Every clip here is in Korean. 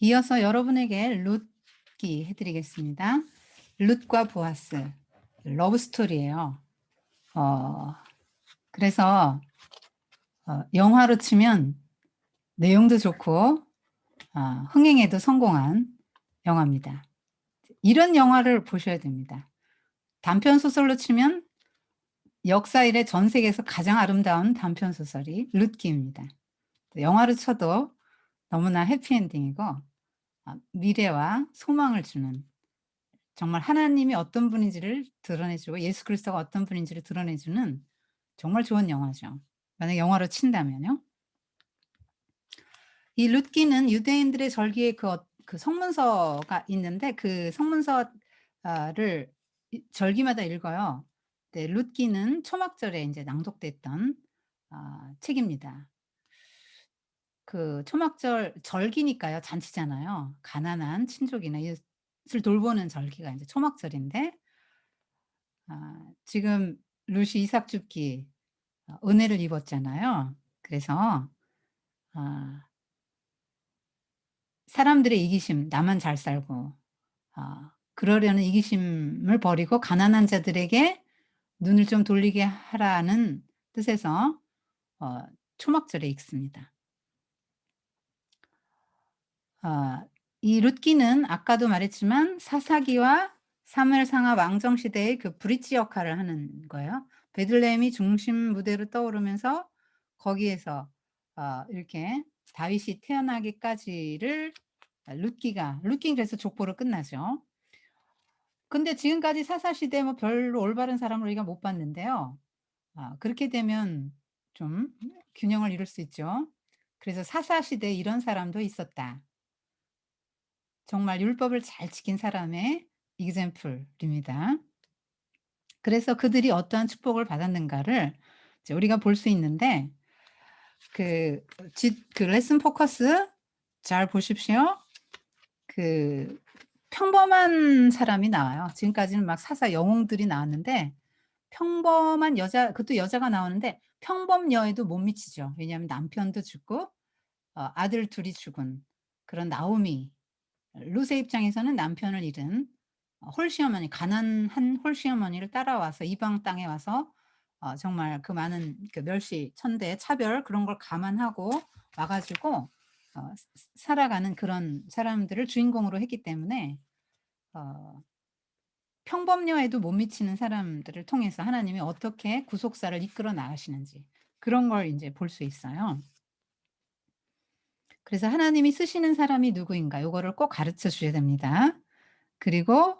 이어서 여러분에게 룻기 해드리겠습니다. 룻과 보아스 러브 스토리예요. 어, 그래서 영화로 치면 내용도 좋고 흥행에도 성공한 영화입니다. 이런 영화를 보셔야 됩니다. 단편 소설로 치면 역사 이래 전 세계에서 가장 아름다운 단편 소설이 룻기입니다. 영화로 쳐도 너무나 해피엔딩이고 미래와 소망을 주는, 정말 하나님이 어떤 분인지를 드러내주고 예수 그리스도가 어떤 분인지를 드러내주는 정말 좋은 영화죠. 만약 영화로 친다면요. 이 룻기는 유대인들의 절기에 그 성문서가 있는데 그 성문서를 절기마다 읽어요. 네, 룻기는 초막절에 이제 낭독됐던 책입니다. 그 초막절 절기니까요. 잔치잖아요. 가난한 친족이나 이웃을 돌보는 절기가 이제 초막절인데 지금 룻이 이삭 죽기 은혜를 입었잖아요. 그래서 아 사람들의 이기심, 나만 잘 살고 그러려는 이기심을 버리고 가난한 자들에게 눈을 좀 돌리게 하라는 뜻에서 어 초막절에 읽습니다. 이 룻기는 아까도 말했지만 사사기와 사무엘상하 왕정 시대의 그 브릿지 역할을 하는 거예요. 베들레헴이 중심 무대로 떠오르면서 거기에서 이렇게 다윗이 태어나기까지를 룻기는 그래서 족보로 끝나죠. 근데 지금까지 사사 시대 뭐 별로 올바른 사람을 우리가 못 봤는데요. 그렇게 되면 좀 균형을 이룰 수 있죠. 그래서 사사 시대에 이런 사람도 있었다. 정말 율법을 잘 지킨 사람의 example입니다. 그래서 그들이 어떠한 축복을 받았는가를 이제 우리가 볼 수 있는데 그 레슨 포커스 잘 보십시오. 그 평범한 사람이 나와요. 지금까지는 막 사사 영웅들이 나왔는데 평범한 여자, 그것도 여자가 나오는데 평범여에도 못 미치죠. 왜냐하면 남편도 죽고 아들 둘이 죽은 그런 나오미, 룻의 입장에서는 남편을 잃은 홀시어머니, 가난한 홀시어머니를 따라와서 이방 땅에 와서 정말 그 많은 그 멸시, 천대, 차별 그런 걸 감안하고 와 가지고 살아가는 그런 사람들을 주인공으로 했기 때문에 평범녀에도 못 미치는 사람들을 통해서 하나님이 어떻게 구속사를 이끌어 나가시는지 그런 걸 인제 볼 수 있어요. 그래서 하나님이 쓰시는 사람이 누구인가 요거를 꼭 가르쳐 주셔야 됩니다. 그리고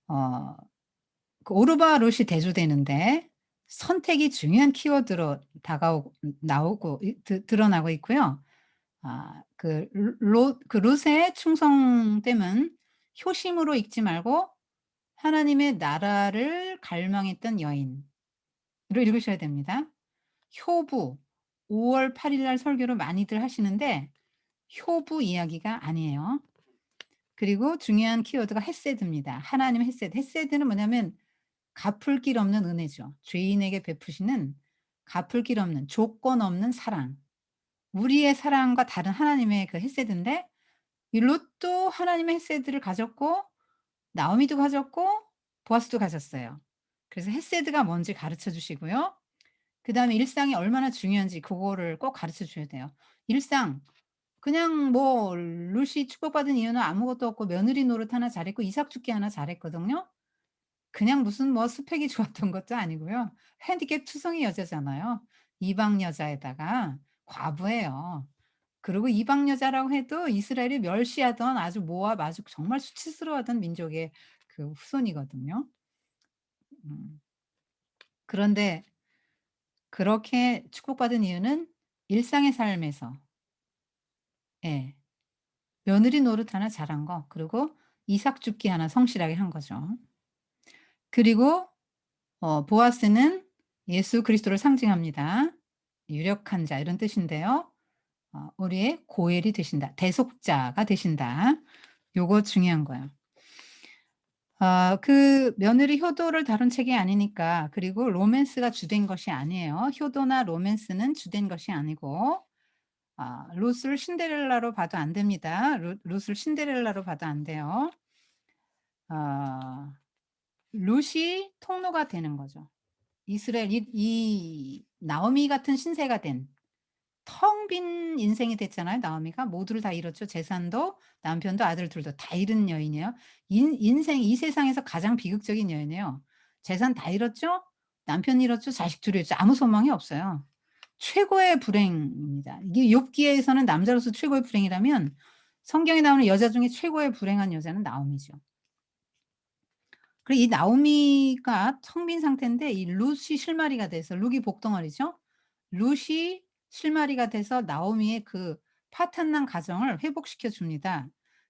어 그 오르바 룻이 대조되는데 선택이 중요한 키워드로 다가오고 나오고 드러나고 있고요. 그 룻의 충성됨은 효심으로 읽지 말고 하나님의 나라를 갈망했던 여인으로 읽으셔야 됩니다. 효부 5월 8일 날 설교를 많이들 하시는데 효부 이야기가 아니에요. 그리고 중요한 키워드가 헤세드입니다. 하나님의 헤세드. 헤세드는 뭐냐면 갚을 길 없는 은혜죠. 죄인에게 베푸시는 갚을 길 없는 조건 없는 사랑. 우리의 사랑과 다른 하나님의 그 헤세드인데 이 롯도 하나님의 헤세드를 가졌고 나오미도 가졌고 보아스도 가졌어요. 그래서 헤세드가 뭔지 가르쳐 주시고요. 그다음에 일상이 얼마나 중요한지 그거를 꼭 가르쳐 줘야 돼요. 일상 그냥 뭐 룻이 축복받은 이유는 아무것도 없고 며느리 노릇 하나 잘했고 이삭 죽기 하나 잘했거든요. 그냥 무슨 뭐 스펙이 좋았던 것도 아니고요. 핸디캡 투성이 여자잖아요. 이방 여자에다가 과부예요. 그리고 이방 여자라고 해도 이스라엘이 멸시하던 아주 모압 아주 정말 수치스러워하던 민족의 그 후손이거든요. 음. 그런데 그렇게 축복받은 이유는 일상의 삶에서 예. 며느리 노릇 하나 잘한 거 그리고 이삭 죽기 하나 성실하게 한 거죠. 그리고 보아스는 예수 그리스도를 상징합니다. 유력한 자 이런 뜻인데요. 우리의 고엘이 되신다. 대속자가 되신다. 요거 중요한 거예요. 그 며느리 효도를 다룬 책이 아니니까 그리고 로맨스가 주된 것이 아니에요. 효도나 로맨스는 주된 것이 아니고 롯을 신데렐라로 봐도 안 됩니다. 롯을 신데렐라로 봐도 안 돼요. 아 롯이 통로가 되는 거죠. 이스라엘 이 나오미 같은 신세가 된 텅 빈 인생이 됐잖아요 나오미가. 모두를 다 잃었죠. 재산도 남편도 아들들도 다 잃은 여인이에요. 인생 이 세상에서 가장 비극적인 여인이에요. 재산 다 잃었죠. 남편 잃었죠. 자식 둘 잃었죠. 아무 소망이 없어요. 최고의 불행입니다. 이게 욥기에서는 남자로서 최고의 불행이라면 성경에 나오는 여자 중에 최고의 불행한 여자는 나오미죠. 그리고 이 나오미가 텅 빈 상태인데 이 룻이 실마리가 돼서 룻이 복덩어리죠. 룻이 실마리가 돼서 나오미의 그 파탄난 가정을 회복시켜 줍니다.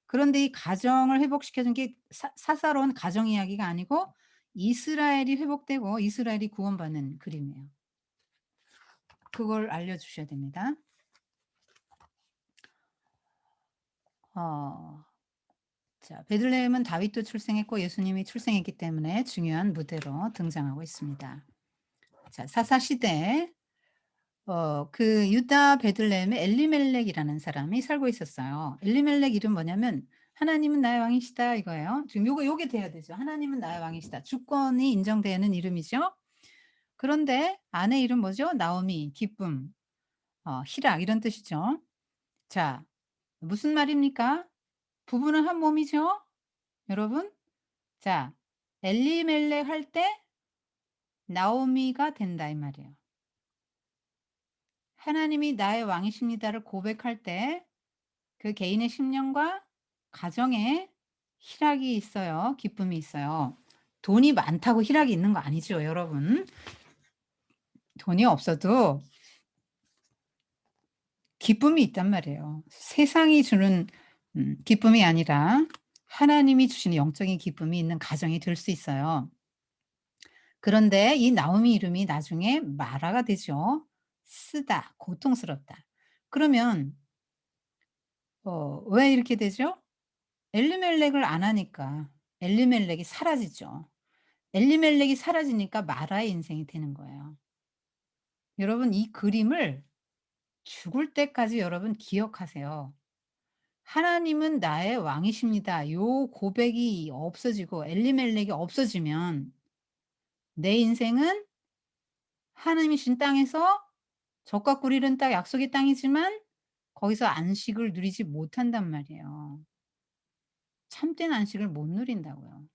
그런데 이 가정을 회복시켜 준 게 사사로운 가정 이야기가 아니고 이스라엘이 회복되고 이스라엘이 구원받는 그림이에요. 그걸 알려 주셔야 됩니다. 자, 베들레헴은 다윗도 출생했고 예수님이 출생했기 때문에 중요한 무대로 등장하고 있습니다. 자, 사사 시대 그 유다 베들레헴에 엘리멜렉이라는 사람이 살고 있었어요. 엘리멜렉 이름 뭐냐면 "하나님은 나의 왕이시다." 이거예요. 지금 요게 돼야 되죠. "하나님은 나의 왕이시다." 주권이 인정되는 이름이죠. 그런데 아내 이름 뭐죠? 나오미, 기쁨, 희락 이런 뜻이죠. 자, 무슨 말입니까? 부부는 한 몸이죠, 여러분? 자, 엘리멜렉 할 때 나오미가 된다 이 말이에요. 하나님이 나의 왕이십니다를 고백할 때 그 개인의 심령과 가정에 희락이 있어요. 기쁨이 있어요. 돈이 많다고 희락이 있는 거 아니죠, 여러분. 돈이 없어도 기쁨이 있단 말이에요. 세상이 주는 기쁨이 아니라 하나님이 주시는 영적인 기쁨이 있는 가정이 될 수 있어요. 그런데 이 나오미 이름이 나중에 마라가 되죠. 쓰다, 고통스럽다. 그러면 왜 이렇게 되죠? 엘리멜렉을 안 하니까 엘리멜렉이 사라지죠. 엘리멜렉이 사라지니까 마라의 인생이 되는 거예요. 여러분 이 그림을 죽을 때까지 여러분 기억하세요. 하나님은 나의 왕이십니다. 요 고백이 없어지고 엘리멜렉이 없어지면 내 인생은 하나님이 신 땅에서 젖과 꿀 이른 땅 약속의 땅이지만 거기서 안식을 누리지 못한단 말이에요. 참된 안식을 못 누린다고요.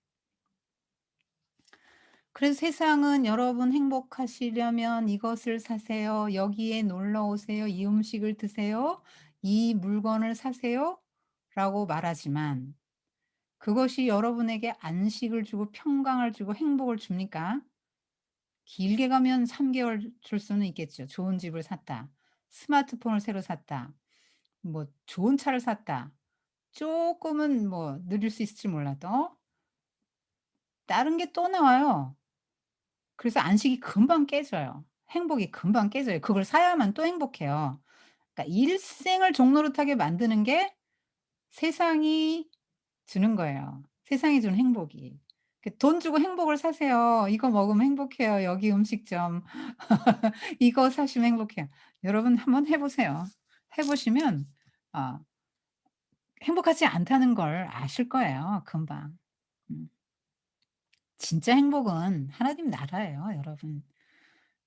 그래서 세상은 "여러분 행복하시려면 이것을 사세요. 여기에 놀러 오세요. 이 음식을 드세요. 이 물건을 사세요."라고 말하지만 그것이 여러분에게 안식을 주고 평강을 주고 행복을 줍니까? 길게 가면 3 개월 줄 수는 있겠죠. 좋은 집을 샀다. 스마트폰을 새로 샀다. 뭐 좋은 차를 샀다. 쪼끔은 뭐 누릴 수 있을지 몰라도 다른 게 또 나와요. 그래서 안식이 금방 깨져요. 행복이 금방 깨져요. 그걸 사야만 또 행복해요. 그러니까 일생을 종노릇하게 만드는 게 세상이 주는 거예요. 세상이 주는 행복이. 그 "돈 주고 행복을 사세요. 이거 먹으면 행복해요. 여기 음식점. 이거 사시면 행복해요." 여러분 한번 해 보세요. 해 보시면 어 행복하지 않다는 걸 아실 거예요 금방. 음. 진짜 행복은 하나님 나라예요 여러분.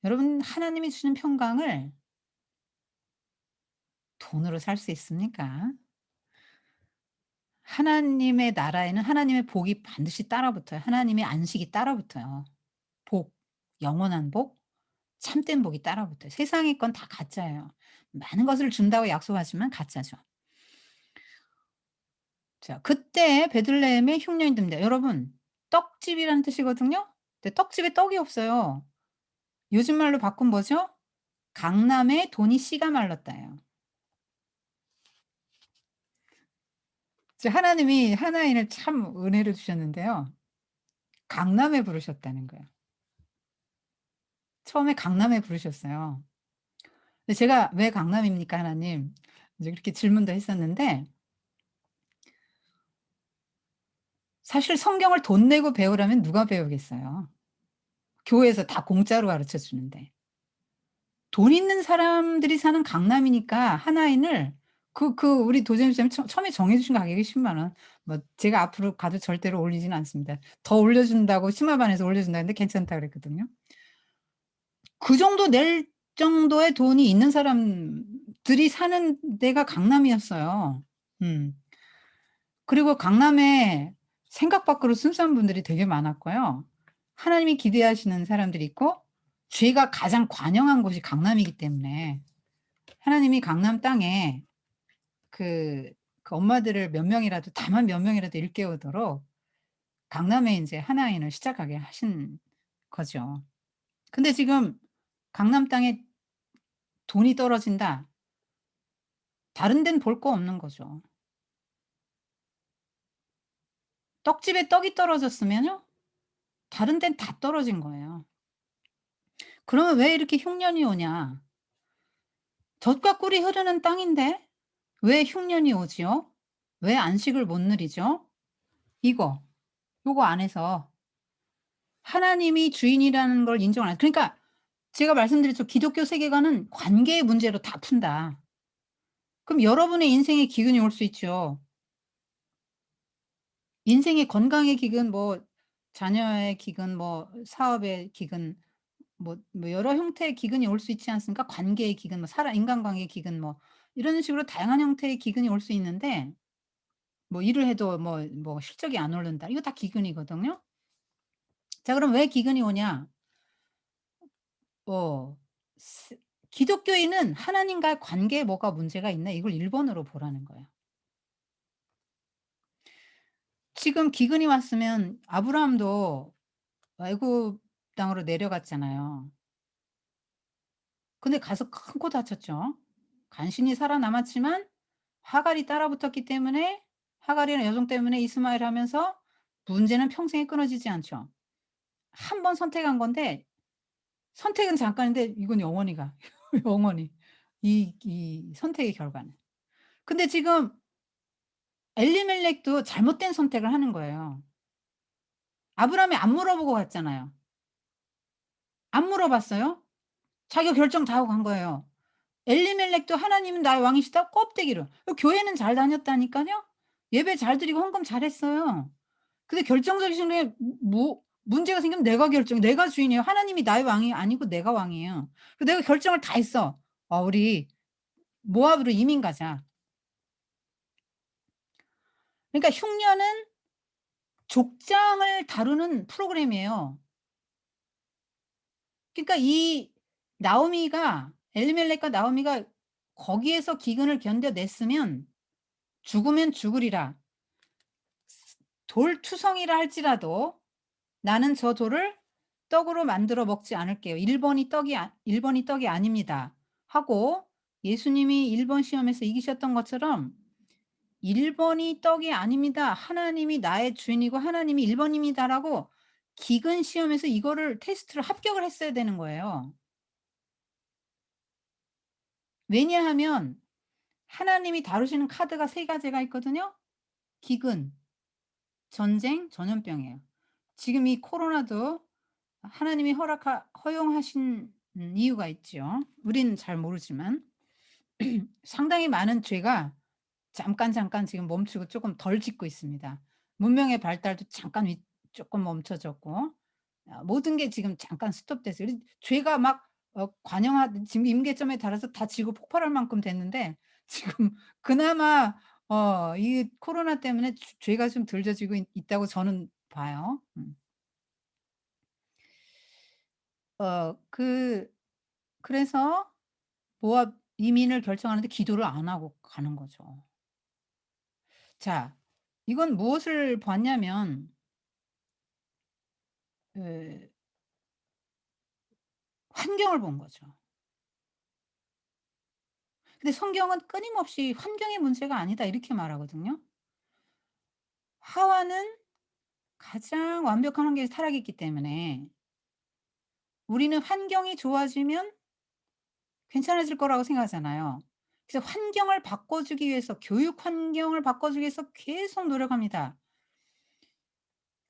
여러분 하나님이 주시는 평강을 돈으로 살 수 있습니까? 하나님의 나라에는 하나님의 복이 반드시 따라붙어요. 하나님의 안식이 따라붙어요. 복, 영원한 복, 참된 복이 따라붙어요. 세상의 건 다 가짜예요. 많은 것을 준다고 약속하지만 가짜죠. 자, 그때 베들레헴에 흉년이 듭니다. 여러분, 떡집이라는 뜻이거든요. 근데 떡집에 떡이 없어요. 요즘 말로 바꾸면 뭐죠? 강남에 돈이 씨가 말랐다예요. 하나님이 하나인을 참 은혜를 주셨는데요. 강남에 부르셨다는 거예요. 처음에 강남에 부르셨어요. 근데 제가 "왜 강남입니까 하나님?" 이제 그렇게 질문도 했었는데 사실 성경을 돈 내고 배우라면 누가 배우겠어요. 교회에서 다 공짜로 가르쳐 주는데. 돈 있는 사람들이 사는 강남이니까 하나인을 우리 도재미 쌤이 처음에 정해 주신 가격이 10만 원. 뭐 제가 앞으로 가도 절대로 올리지는 않습니다. 더 올려준다고 심화반에서 올려준다 했는데 괜찮다 그랬거든요. 그 정도 낼 정도의 돈이 있는 사람들이 사는 데가 강남이었어요. 음. 그리고 강남에 생각 밖으로 순수한 분들이 되게 많았고요. 하나님이 기대하시는 사람들이 있고 죄가 가장 관영한 곳이 강남이기 때문에 하나님이 강남 땅에 그 엄마들을 몇 명이라도 다만 몇 명이라도 일깨우도록 강남에 인제 하나인을 시작하게 하신 거죠. 근데 지금 강남 땅에 돈이 떨어진다. 다른 데는 볼 거 없는 거죠. 떡집에 떡이 떨어졌으면요, 다른 데는 다 떨어진 거예요. 그러면 왜 이렇게 흉년이 오냐? 젖과 꿀이 흐르는 땅인데 왜 흉년이 오지요? 왜 안식을 못 누리죠? 이거, 요거 안에서 하나님이 주인이라는 걸 인정을 안, 그러니까 제가 말씀드렸죠. 기독교 세계관은 관계의 문제로 다 푼다. 그럼 여러분의 인생에 기근이 올 수 있죠. 인생의 건강의 기근, 뭐 자녀의 기근, 뭐 사업의 기근, 뭐 여러 형태의 기근이 올 수 있지 않습니까? 관계의 기근, 뭐 인간관계의 기근, 뭐 이런 식으로 다양한 형태의 기근이 올 수 있는데, 뭐 일을 해도 뭐 실적이 안 오른다. 이거 다 기근이거든요. 자, 그럼 왜 기근이 오냐? 어 스 기독교인은 하나님과의 관계에 뭐가 문제가 있나, 이걸 1 번으로 보라는 거예요. 지금 기근이 왔으면 아브라함도 애굽 땅으로 내려갔잖아요. 근데 가서 큰 코 다쳤죠. 간신히 살아남았지만 하갈이 따라붙었기 때문에, 하갈이라는 여종 때문에 이스마엘 하면서 문제는 평생에 끊어지지 않죠. 한 번 선택한 건데, 선택은 잠깐인데 이건 영원히 가. 영원히. 이 선택의 결과는. 근데 지금 엘리멜렉도 잘못된 선택을 하는 거예요. 아브라함이 안 물어보고 갔잖아요. 안 물어봤어요. 자기가 결정 다 하고 간 거예요. 엘리멜렉도 "하나님은 나의 왕이시다." 껍데기로. 교회는 잘 다녔다니까요. 예배 잘 드리고 헌금 잘했어요. 근데 결정적인 순간에 문제가 생기면 내가 내가 주인이에요. 하나님이 나의 왕이 아니고 내가 왕이에요. 내가 결정을 다 했어. 우리 모압으로 이민 가자." 그러니까 흉년은 족장을 다루는 프로그램이에요. 그러니까 이 나오미가, 엘리멜렉과 나오미가 거기에서 기근을 견뎌냈으면 "죽으면 죽으리라. 돌투성이라 할지라도 나는 저 돌을 떡으로 만들어 먹지 않을게요. 1 번이 떡이 아닙니다." 하고, 예수님이 1번 시험에서 이기셨던 것처럼 "1 번이 떡이 아닙니다. 하나님이 나의 주인이고 하나님이 1 번입니다."라고 기근 시험에서 이거를 테스트를 합격을 했어야 되는 거예요. 왜냐하면 하나님이 다루시는 카드가 3 가지가 있거든요. 기근, 전쟁, 전염병이에요. 지금 이 코로나도 하나님이 허용하신 이유가 있죠. 우리는 잘 모르지만 상당히 많은 죄가 잠깐 지금 멈추고 쪼끔 덜 짓고 있습니다. 문명의 발달도 잠깐 쪼끔 멈춰졌고, 모든 게 지금 잠깐 스톱됐어요. 죄가 막 지금 임계점에 달해서 다 지구 폭발할 만큼 됐는데 지금 그나마 이 코로나 때문에 죄가 좀 덜 져지고 있다고 저는 봐요. 그 그래서 모압 이민을 결정하는데 기도를 안 하고 가는 거죠. 자, 이건 무엇을 봤냐면 그 환경을 본 거죠. 근데 성경은 끊임없이 "환경의 문제가 아니다." 이렇게 말하거든요. 하와는 가장 완벽한 환경에서 타락했기 때문에 우리는 환경이 좋아지면 괜찮아질 거라고 생각하잖아요. 그래서 환경을 바꿔주기 위해서, 교육 환경을 바꿔주기 위해서 계속 노력합니다.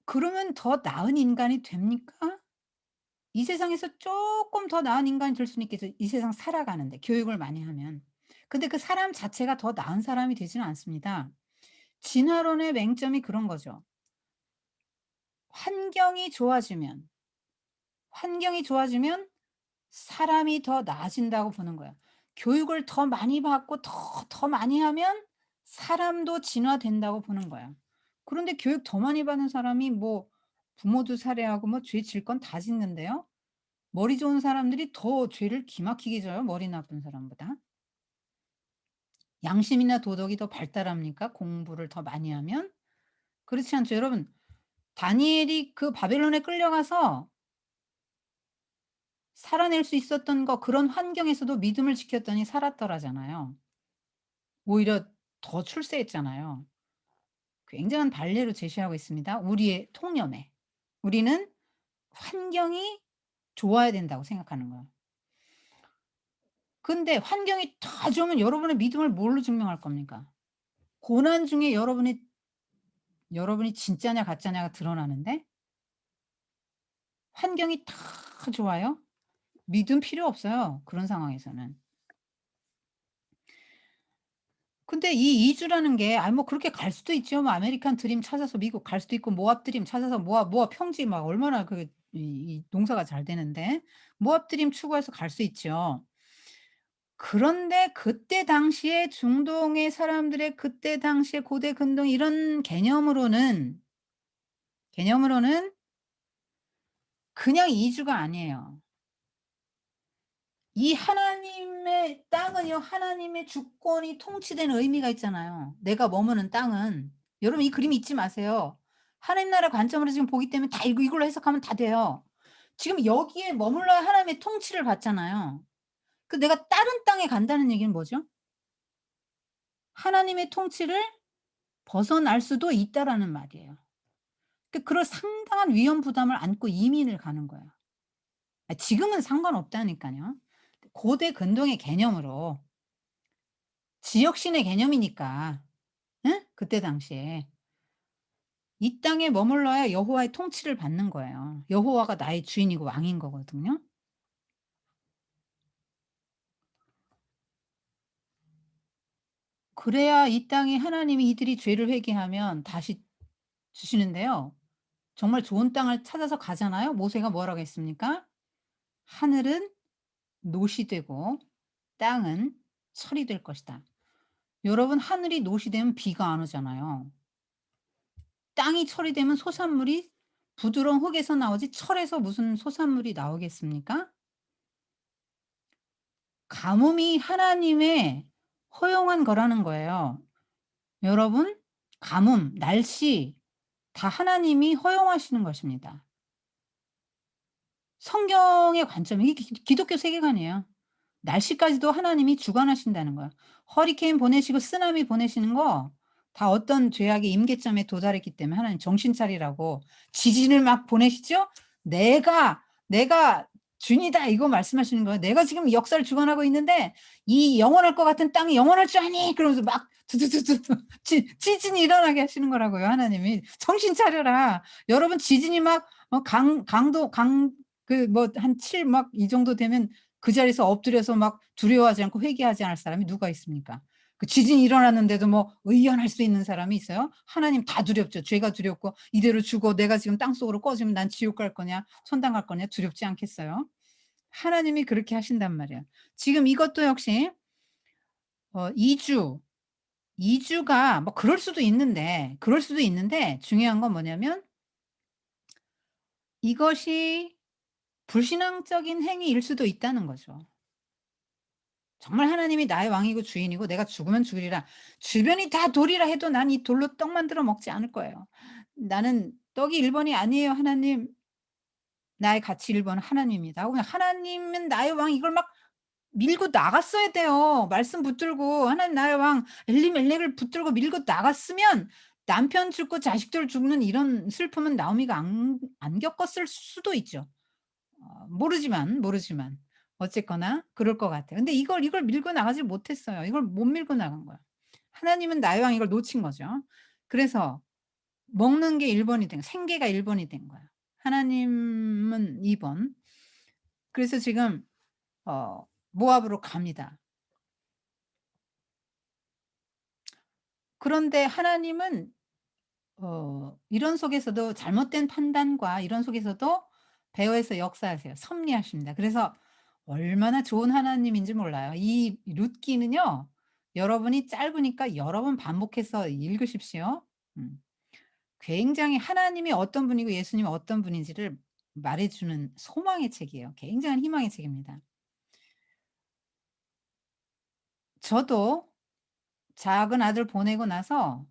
그러면 더 나은 인간이 됩니까? 이 세상에서 쪼끔 더 나은 인간이 될 수는 있겠죠, 이 세상 살아가는데 교육을 많이 하면. 근데 그 사람 자체가 더 나은 사람이 되지는 않습니다. 진화론의 맹점이 그런 거죠. 환경이 좋아지면, 환경이 좋아지면 사람이 더 나아진다고 보는 거예요. 교육을 더 많이 받고 더 많이 하면 사람도 진화된다고 보는 거예요. 그런데 교육 더 많이 받은 사람이 뭐 부모도 살해하고 뭐 죄 질 건 다 짓는데요. 머리 좋은 사람들이 더 죄를 기막히게 져요, 머리 나쁜 사람보다. 양심이나 도덕이 더 발달합니까? 공부를 더 많이 하면? 그렇지 않죠. 여러분, 다니엘이 그 바벨론에 끌려가서 살아낼 수 있었던 거 그런 환경에서도 믿음을 지켰더니 살았더라잖아요. 오히려 더 출세했잖아요. 굉장한 발례로 제시하고 있습니다, 우리의 통념에. 우리는 환경이 좋아야 된다고 생각하는 거예요. 근데 환경이 다 좋으면 여러분의 믿음을 뭘로 증명할 겁니까? 고난 중에 여러분이 진짜냐 가짜냐가 드러나는데 환경이 다 좋아요? 믿음 필요 없어요, 그런 상황에서는. 근데 이 이주라는 게 뭐 그렇게 갈 수도 있죠. 뭐 아메리칸 드림 찾아서 미국 갈 수도 있고 모압 드림 찾아서 모압 평지 막 얼마나 이 농사가 잘 되는데 모압 드림 추구해서 갈 수 있죠. 그런데 그때 당시에 중동의 사람들의 그때 당시에 고대 근동 이런 개념으로는 그냥 이주가 아니에요. 이 하나님의 땅은요, 하나님의 주권이 통치되는 의미가 있잖아요, 내가 머무는 땅은. 여러분 이 그림 잊지 마세요. 하나님 나라 관점으로 지금 보기 때문에 다 이걸로 해석하면 다 돼요. 지금 여기에 머물러야 하나님의 통치를 받잖아요. 그 내가 다른 땅에 간다는 얘기는 뭐죠? 하나님의 통치를 벗어날 수도 있다라는 말이에요. 그럴 상당한 위험 부담을 안고 이민을 가는 거예요. 지금은 상관없다니까요. 고대 근동의 개념으로 지역신의 개념이니까. 응? 그때 당시에. 이 땅에 머물러야 여호와의 통치를 받는 거예요. 여호와가 나의 주인이고 왕인 거거든요. 그래야 이 땅에 하나님이 이들이 죄를 회개하면 다시 주시는데요. 정말 좋은 땅을 찾아서 가잖아요. 모세가 뭐라고 했습니까? "하늘은 노시 되고 땅은 철이 될 것이다." 여러분, 하늘이 노시 되면 비가 안 오잖아요. 땅이 철이 되면 소산물이 부드러운 흙에서 나오지 철에서 무슨 소산물이 나오겠습니까? 가뭄이 하나님의 허용한 거라는 거예요. 여러분, 가뭄, 날씨 다 하나님이 허용하시는 것입니다. 성경의 관점이 이게 기독교 세계관이에요. 날씨까지도 하나님이 주관하신다는 거야. 허리케인 보내시고 쓰나미 보내시는 거 다 어떤 죄악의 임계점에 도달했기 때문에 하나님 정신 차리라고 지진을 막 보내시죠? "내가 주인이다." 이거 말씀하시는 거예요. "내가 지금 역사를 주관하고 있는데 이 영원할 것 같은 땅이 영원할 줄 아니?" 그러면서 막 두두두두 지진이 일어나게 하시는 거라고요, 하나님이. "정신 차려라." 여러분 지진이 막 강도 한 7 막 이 정도 되면 그 자리에서 엎드려서 막 두려워하지 않고 회개하지 않을 사람이 누가 있습니까? 그 지진이 일어났는데도 뭐 의연할 수 있는 사람이 있어요? 하나님 다 두렵죠. 죄가 두렵고 '이대로 죽어 내가 지금 땅속으로 꺼지면 난 지옥 갈 거냐 천당 갈 거냐.' 두렵지 않겠어요? 하나님이 그렇게 하신단 말이에요. 지금 이것도 역시 이주, 이주가 뭐 그럴 수도 있는데 중요한 건 뭐냐면 이것이 불신앙적인 행위일 수도 있다는 거죠. 정말 하나님이 나의 왕이고 주인이고 내가 죽으면 죽으리라. 주변이 다 돌이라 해도 난 이 돌로 떡 만들어 먹지 않을 거예요. 나는 떡이 1 번이 아니에요 하나님. 나의 가치 1 번은 하나님입니다. 그냥 하나님은 나의 왕 이걸 막 밀고 나갔어야 돼요. 말씀 붙들고 하나님 나의 왕 엘리멜렉을 붙들고 밀고 나갔으면 남편 죽고 자식들 죽는 이런 슬픔은 나오미가 안 겪었을 수도 있죠. 모르지만 어쨌거나 그럴 것 같아요. 근데 이걸 밀고 나가지 못했어요. 이걸 못 밀고 나간 거야. 하나님은 나의 왕 이걸 놓친 거죠. 그래서 먹는 게 1 번이 된 생계가 1 번이 된 거야. 하나님은 2 번. 그래서 지금 모압으로 갑니다. 그런데 하나님은 이런 속에서도 잘못된 판단과 이런 속에서도 배후에서 역사하세요. 섭리하십니다. 그래서 얼마나 좋은 하나님인지 몰라요. 이 룻기는요. 여러분이 짧으니까 여러 번 반복해서 읽으십시오. 음. 굉장히 하나님이 어떤 분이고 예수님이 어떤 분인지를 말해 주는 소망의 책이에요. 굉장한 희망의 책입니다. 저도 작은 아들 보내고 나서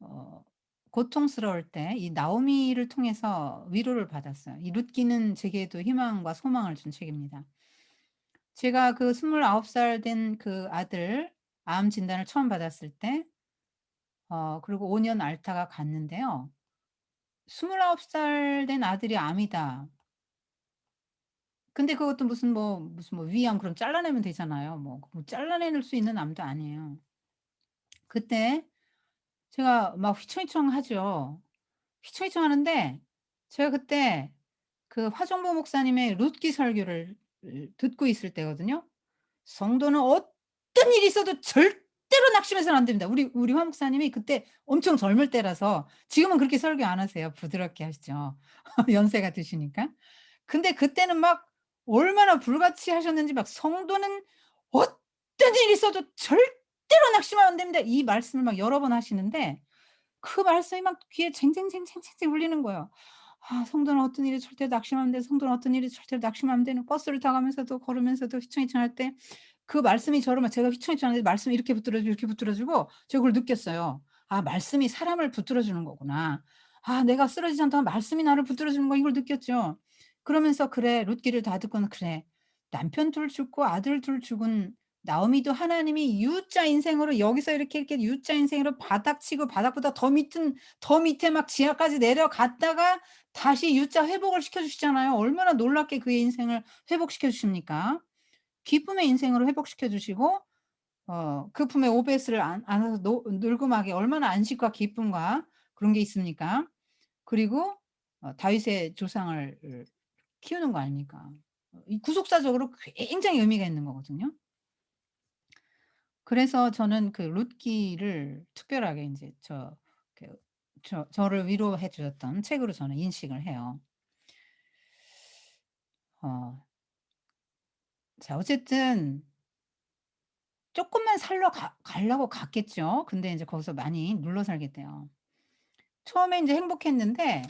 어 고통스러울 때 이 나오미를 통해서 위로를 받았어요. 이 룻기는 제게도 희망과 소망을 준 책입니다. 제가 그 29살 된 그 아들 암 진단을 처음 받았을 때 그리고 5년 앓다가 갔는데요. "29살 된 아들이 암이다." 근데 그것도 무슨 뭐 위암 그럼 잘라내면 되잖아요. 뭐 잘라낼 수 있는 암도 아니에요. 그때 제가 막 휘청휘청하죠. 휘청휘청하는데 제가 그때 그 화정보 목사님의 룻기 설교를 듣고 있을 때거든요. 성도는 어떤 일이 있어도 절대로 낙심해서는 안 됩니다. 우리 화 목사님이 그때 엄청 젊을 때라서 지금은 그렇게 설교 안 하세요. 부드럽게 하시죠. 연세가 드시니까. 근데 그때는 막 얼마나 불같이 하셨는지 막 "성도는 어떤 일이 있어도 절대로 낙심하면 안 됩니다." 이 말씀을 막 여러 번 하시는데 그 말씀이 막 귀에 쟁쟁쟁쟁쟁쟁 울리는 거예요. 아 성도는 어떤 일이 절대 낙심하면 돼. 성도는 어떤 일이 절대로 낙심하면 되는 버스를 타가면서도 걸으면서도 휘청휘청할 때 그 말씀이 저를 막 제가 휘청휘청하는데 말씀이 이렇게 붙들어 주고 이렇게 붙들어 주고 제가 그걸 느꼈어요. '아 말씀이 사람을 붙들어 주는 거구나. 아 내가 쓰러지지 않다가 말씀이 나를 붙들어 주는 거.' 이걸 느꼈죠. 그러면서 '그래 룻기를 다 듣고는 그래. 남편 둘 죽고 아들 둘 죽은 나오미도 하나님이 U자 인생으로 여기서 이렇게 U자 인생으로 바닥치고 바닥보다 더 밑에 막 지하까지 내려갔다가 다시 U자 회복을 시켜 주시잖아요. 얼마나 놀랍게 그의 인생을 회복시켜 주십니까? 기쁨의 인생으로 회복시켜 주시고 그 품에 오베스를 안아서 노 놀금하게 얼마나 안식과 기쁨과 그런 게 있습니까? 그리고 다윗의 조상을 키우는 거 아닙니까? 이 구속사적으로 굉장히 의미가 있는 거거든요. 그래서 저는 그 룻기를 특별하게 인제 그 저를 위로해 주셨던 책으로 저는 인식을 해요. 어 자 어쨌든 쪼끔만 살러 가려고 갔겠죠. 근데 인제 거기서 많이 눌러 살게 돼요. 처음에 인제 행복했는데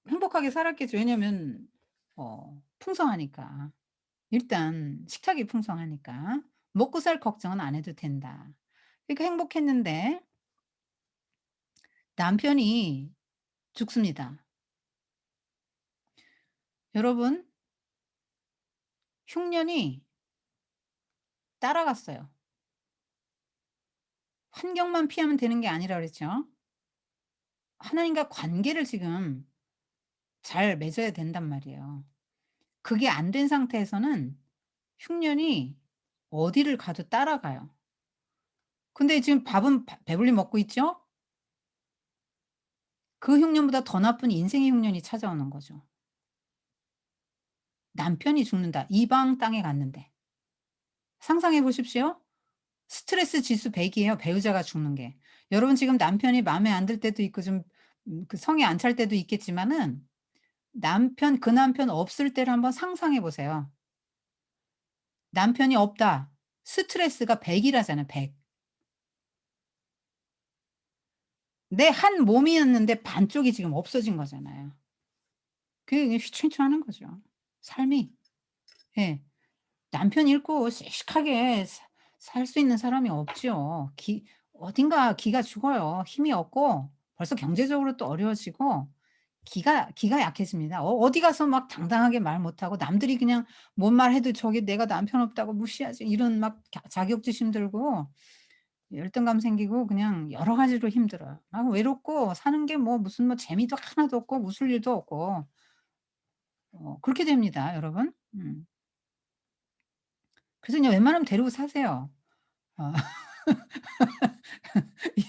행복하게 살았겠죠. 왜냐면 풍성하니까. 일단 식탁이 풍성하니까. '먹고 살 걱정은 안 해도 된다.' 그러니까 행복했는데 남편이 죽습니다. 여러분 흉년이 따라갔어요. 환경만 피하면 되는 게 아니라 그랬죠. 하나님과 관계를 지금 잘 맺어야 된단 말이에요. 그게 안 된 상태에서는 흉년이 어디를 가도 따라가요. 근데 지금 밥은 배불리 먹고 있죠? 그 흉년보다 더 나쁜 인생의 흉년이 찾아오는 거죠. 남편이 죽는다. 이방 땅에 갔는데. 상상해 보십시오. 스트레스 지수 100 이에요, 배우자가 죽는 게. 여러분 지금 남편이 마음에 안 들 때도 있고 좀 그 성에 안 찰 때도 있겠지만은 그 남편 없을 때를 한번 상상해 보세요. 남편이 없다. 스트레스가 100 이라잖아요, 100. 내 한 몸이었는데 반쪽이 지금 없어진 거잖아요. 그게 그냥 휘청휘청하는 거죠, 삶이. 예. 남편 잃고 씩씩하게 살 수 있는 사람이 없죠. 어딘가 기가 죽어요. 힘이 없고 벌써 경제적으로 또 어려워지고 기가 약해집니다. 어디 가서 막 당당하게 말 못하고 남들이 그냥 뭔 말해도 저기 "내가 남편 없다고 무시하지." 이런 막 자격지심 들고 열등감 생기고 그냥 여러 가지로 힘들어요. 막 외롭고 사는 게 뭐 무슨 뭐 재미도 하나도 없고 웃을 일도 없고 그렇게 됩니다, 여러분. 그래서 그냥 웬만하면 데리고 사세요. 어.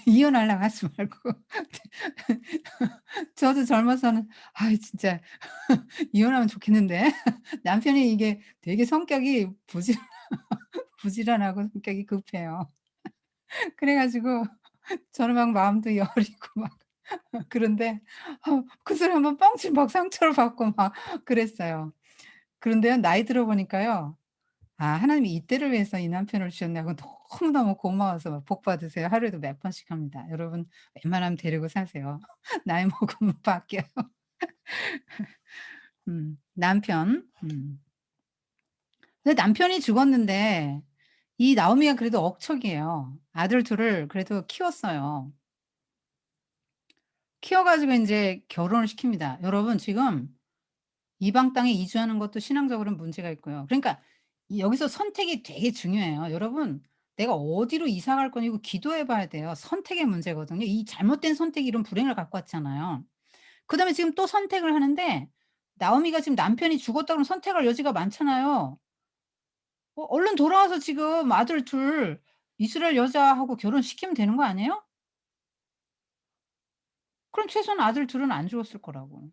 이혼하려고 하지 말고 저도 젊어서는 '아이 진짜 이혼하면 좋겠는데.' 남편이 이게 되게 성격이 부지런하고 성격이 급해요. 그래 가지고 저는 막 마음도 여리고 막 그런데 그 소리 한번 뻥칠 막 상처를 받고 막 그랬어요. 그런데요 나이 들어 보니까요. '아 하나님이 이때를 위해서 이 남편을 주셨네.' 하고 너무너무 고마워서 막 "복 받으세요." 하루에도 몇 번씩 합니다. 여러분 웬만하면 데리고 사세요. 나이 먹으면 바뀌어요. 남편. 근데 남편이 죽었는데 이 나오미가 그래도 억척이에요. 아들 둘을 그래도 키웠어요. 키워 가지고 인제 결혼을 시킵니다. 여러분 지금 이방 땅에 이주하는 것도 신앙적으로는 문제가 있고요. 그러니까 이 여기서 선택이 되게 중요해요. 여러분 내가 어디로 이사 갈 거냐 이거 기도해 봐야 돼요. 선택의 문제거든요. 이 잘못된 선택이 이런 불행을 갖고 왔잖아요. 그다음에 지금 또 선택을 하는데 나오미가 지금 남편이 죽었다 그러면 선택할 여지가 많잖아요. 얼른 돌아와서 지금 아들 둘 이스라엘 여자하고 결혼시키면 되는 거 아니에요? 그럼 최소한 아들 둘은 안 죽었을 거라고.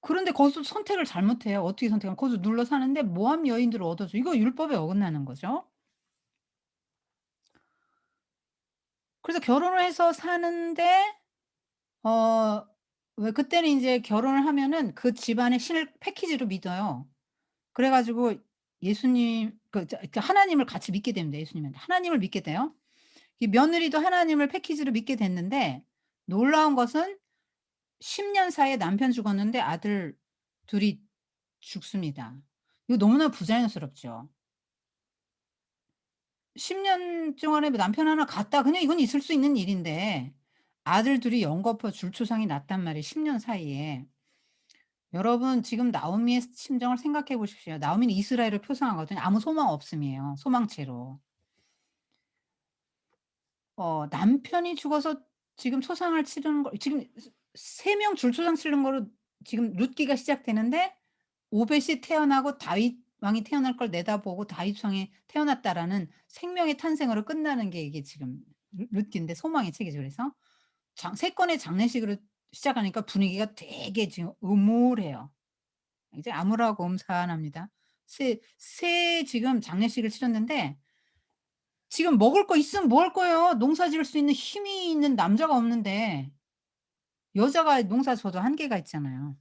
그런데 거기서 선택을 잘못해요. 어떻게 선택하면 거기서 눌러 사는데 모함 여인들을 얻어줘. 이거 율법에 어긋나는 거죠. 그래서 결혼을 해서 사는데 어 왜 그때는 인제 결혼을 하면은 그 집안의 신을 패키지로 믿어요. 그래 가지고 예수님 하나님을 같이 믿게 됩니다, 예수님한테. 하나님을 믿게 돼요. 이 며느리도 하나님을 패키지로 믿게 됐는데 놀라운 것은 10년 사이에 남편 죽었는데 아들 둘이 죽습니다. 이거 너무나 부자연스럽죠. 10년 동안에 뭐 남편 하나 갔다 그냥 이건 있을 수 있는 일인데 아들 둘이 연거푸 줄초상이 났단 말이에요, 10년 사이에. 여러분 지금 나오미의 심정을 생각해 보십시오. 나오미는 이스라엘을 표상하거든요. 아무 소망 없음이에요, 소망체로. 남편이 죽어서 지금 초상을 치르는 거 지금 3명 줄초상 치르는 거로 지금 룻기가 시작되는데 오벳이 태어나고 다윗 왕이 태어날 걸 내다보고 다윗 왕이 태어났다라는 생명의 탄생으로 끝나는 게 이게 지금 룻기인데 소망의 책이죠 그래서. 3 건의 장례식으로 시작하니까 분위기가 되게 지금 음울해요. 이제 암울하고 음산합니다. 새 지금 장례식을 치렀는데 지금 먹을 거 있으면 뭐 할 거예요. 농사 지을 수 있는 힘이 있는 남자가 없는데 여자가 농사 져도 한계가 있잖아요.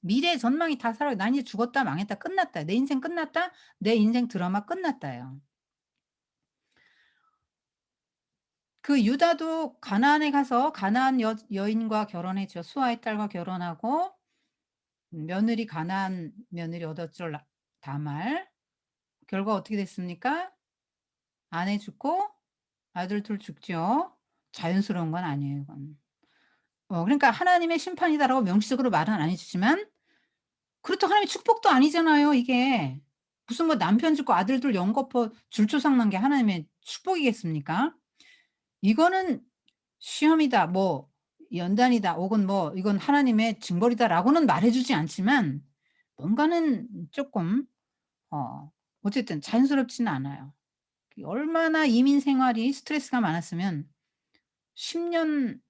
미래의 전망이 다 사라져 '난 이제 죽었다. 망했다. 끝났다. 내 인생 끝났다. 내 인생 드라마 끝났다.'예요. 그 유다도 가나안에 가서 가나안 여인과 결혼했죠. 수아의 딸과 결혼하고 며느리 가나안 며느리 얻었죠 다말. 결과 어떻게 됐습니까? 아내 죽고 아들 둘 죽죠. 자연스러운 건 아니에요 이건. 그러니까 "하나님의 심판이다."라고 명시적으로 말은 안 해 주지만 그렇다고 하나님의 축복도 아니잖아요 이게. 무슨 뭐 남편 죽고 아들 둘 연거푸 줄초상 난 게 하나님의 축복이겠습니까? 이거는 시험이다 뭐 연단이다 혹은 뭐 이건 하나님의 징벌이다라고는 말해 주지 않지만 뭔가는 쪼끔 어 어쨌든 자연스럽지는 않아요. 얼마나 이민 생활이 스트레스가 많았으면 10년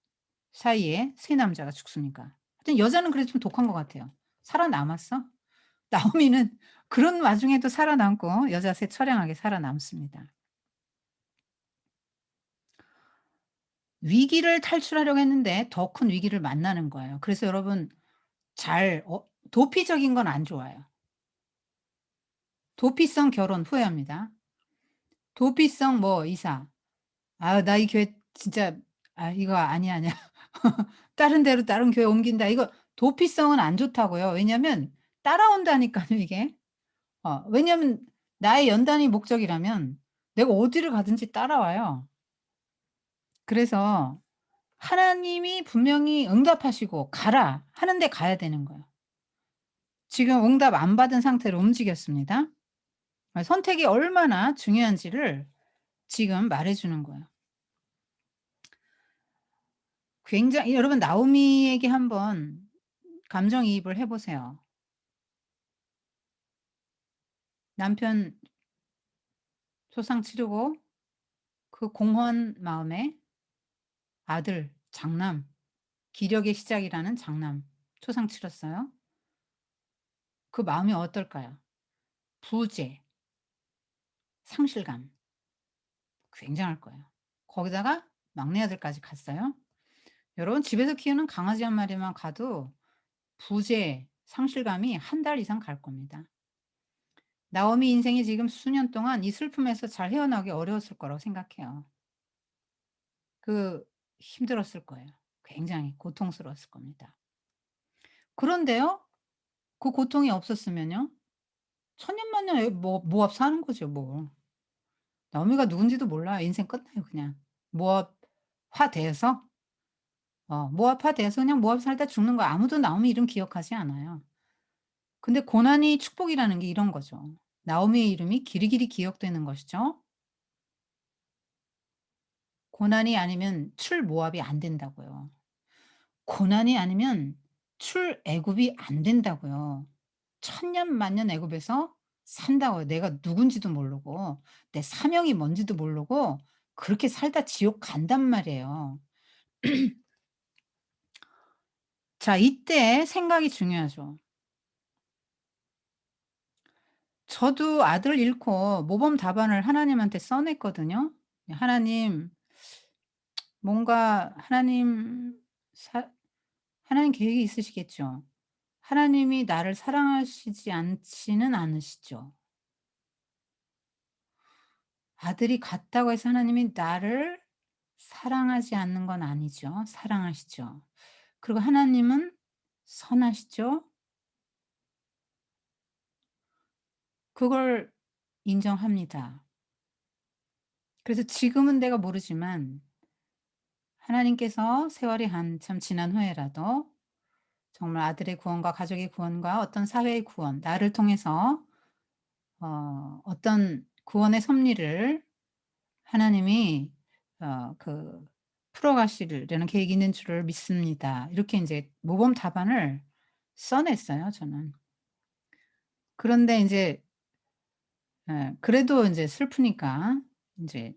사이에 세 남자가 죽습니까? 하여튼 여자는 그래도 좀 독한 것 같아요. 살아남았어. 나오미는 그런 와중에도 살아남고 여자 셋 처량하게 살아남습니다. 위기를 탈출하려고 했는데 더 큰 위기를 만나는 거예요. 그래서 여러분 잘 도피적인 건 안 좋아요. 도피성 결혼 후회합니다. 도피성 뭐 이사. '아 나 이 교회 진짜 이거 아니야, 아니야. 다른 데로 다른 교회 옮긴다.' 이거 도피성은 안 좋다고요. 왜냐면 따라온다니까요 이게. 왜냐면 나의 연단이 목적이라면 내가 어디를 가든지 따라와요. 그래서 하나님이 분명히 응답하시고 "가라." 하는 데 가야 되는 거예요. 지금 응답 안 받은 상태로 움직였습니다. 선택이 얼마나 중요한지를 지금 말해 주는 거예요. 굉장히 여러분 나오미에게 한번 감정이입을 해 보세요. 남편 초상 치르고 그 공허한 마음에 아들, 장남 기력의 시작이라는 장남 초상 치렀어요. 그 마음이 어떨까요? 부재, 상실감 굉장할 거예요. 거기다가 막내 아들까지 갔어요. 여러분 집에서 키우는 강아지 한 마리만 가도 부재, 상실감이 한 달 이상 갈 겁니다. 나오미 인생이 지금 수년 동안 이 슬픔에서 잘 헤어나오기 어려웠을 거라고 생각해요. 그 힘들었을 거예요. 굉장히 고통스러웠을 겁니다. 그런데요. 그 고통이 없었으면요. 천년만년에 뭐 모압 사는 거죠 뭐. 나오미가 누군지도 몰라요. 인생 끝나요 그냥. 모압화돼서 모압화돼서 그냥 모압 살다 죽는 거야. 아무도 나오미 이름 기억하지 않아요. 근데 고난이 축복이라는 게 이런 거죠. 나오미의 이름이 길이길이 기억되는 것이죠. 고난이 아니면 출모압이 안 된다고요. 고난이 아니면 출애굽이 안 된다고요. 천년 만년 애굽에서 산다고요. 내가 누군지도 모르고 내 사명이 뭔지도 모르고 그렇게 살다 지옥 간단 말이에요. 자 이때 생각이 중요하죠. 저도 아들 잃고 모범 답안을 하나님한테 써 냈거든요. 하나님 뭔가 사 하나님 계획이 있으시겠죠. 하나님이 나를 사랑하시지 않지는 않으시죠. 아들이 갔다고 해서 하나님이 나를 사랑하지 않는 건 아니죠. 사랑하시죠. 그리고 하나님은 선하시죠. 그걸 인정합니다. 그래서 지금은 내가 모르지만 하나님께서 세월이 한참 지난 후에라도 정말 아들의 구원과 가족의 구원과 어떤 사회의 구원, 나를 통해서 어떤 구원의 섭리를 하나님이 풀어 가시려는 계획이 있는 줄을 믿습니다. 이렇게 인제 모범 답안을 써 냈어요 저는. 그런데 인제 그래도 인제 슬프니까 인제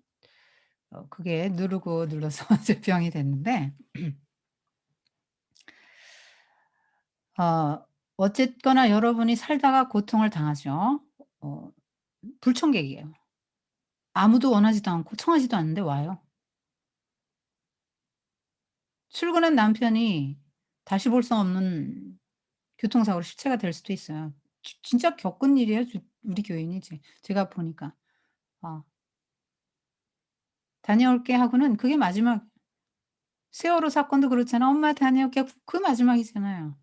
그게 누르고 눌러서 이제 병이 됐는데 어 어쨌거나 여러분이 살다가 고통을 당하죠. 어 불청객이에요. 아무도 원하지도 않고 청하지도 않는데 와요. 출근한 남편이 다시 볼 수 없는 교통사고로 실체가 될 수도 있어요. 진짜 겪은 일이에요. 우리 교인이 제가 보니까. 어 "다녀올게." 하고는 그게 마지막. 세월호 사건도 그렇잖아. "엄마 다녀올게." 그 마지막이잖아요.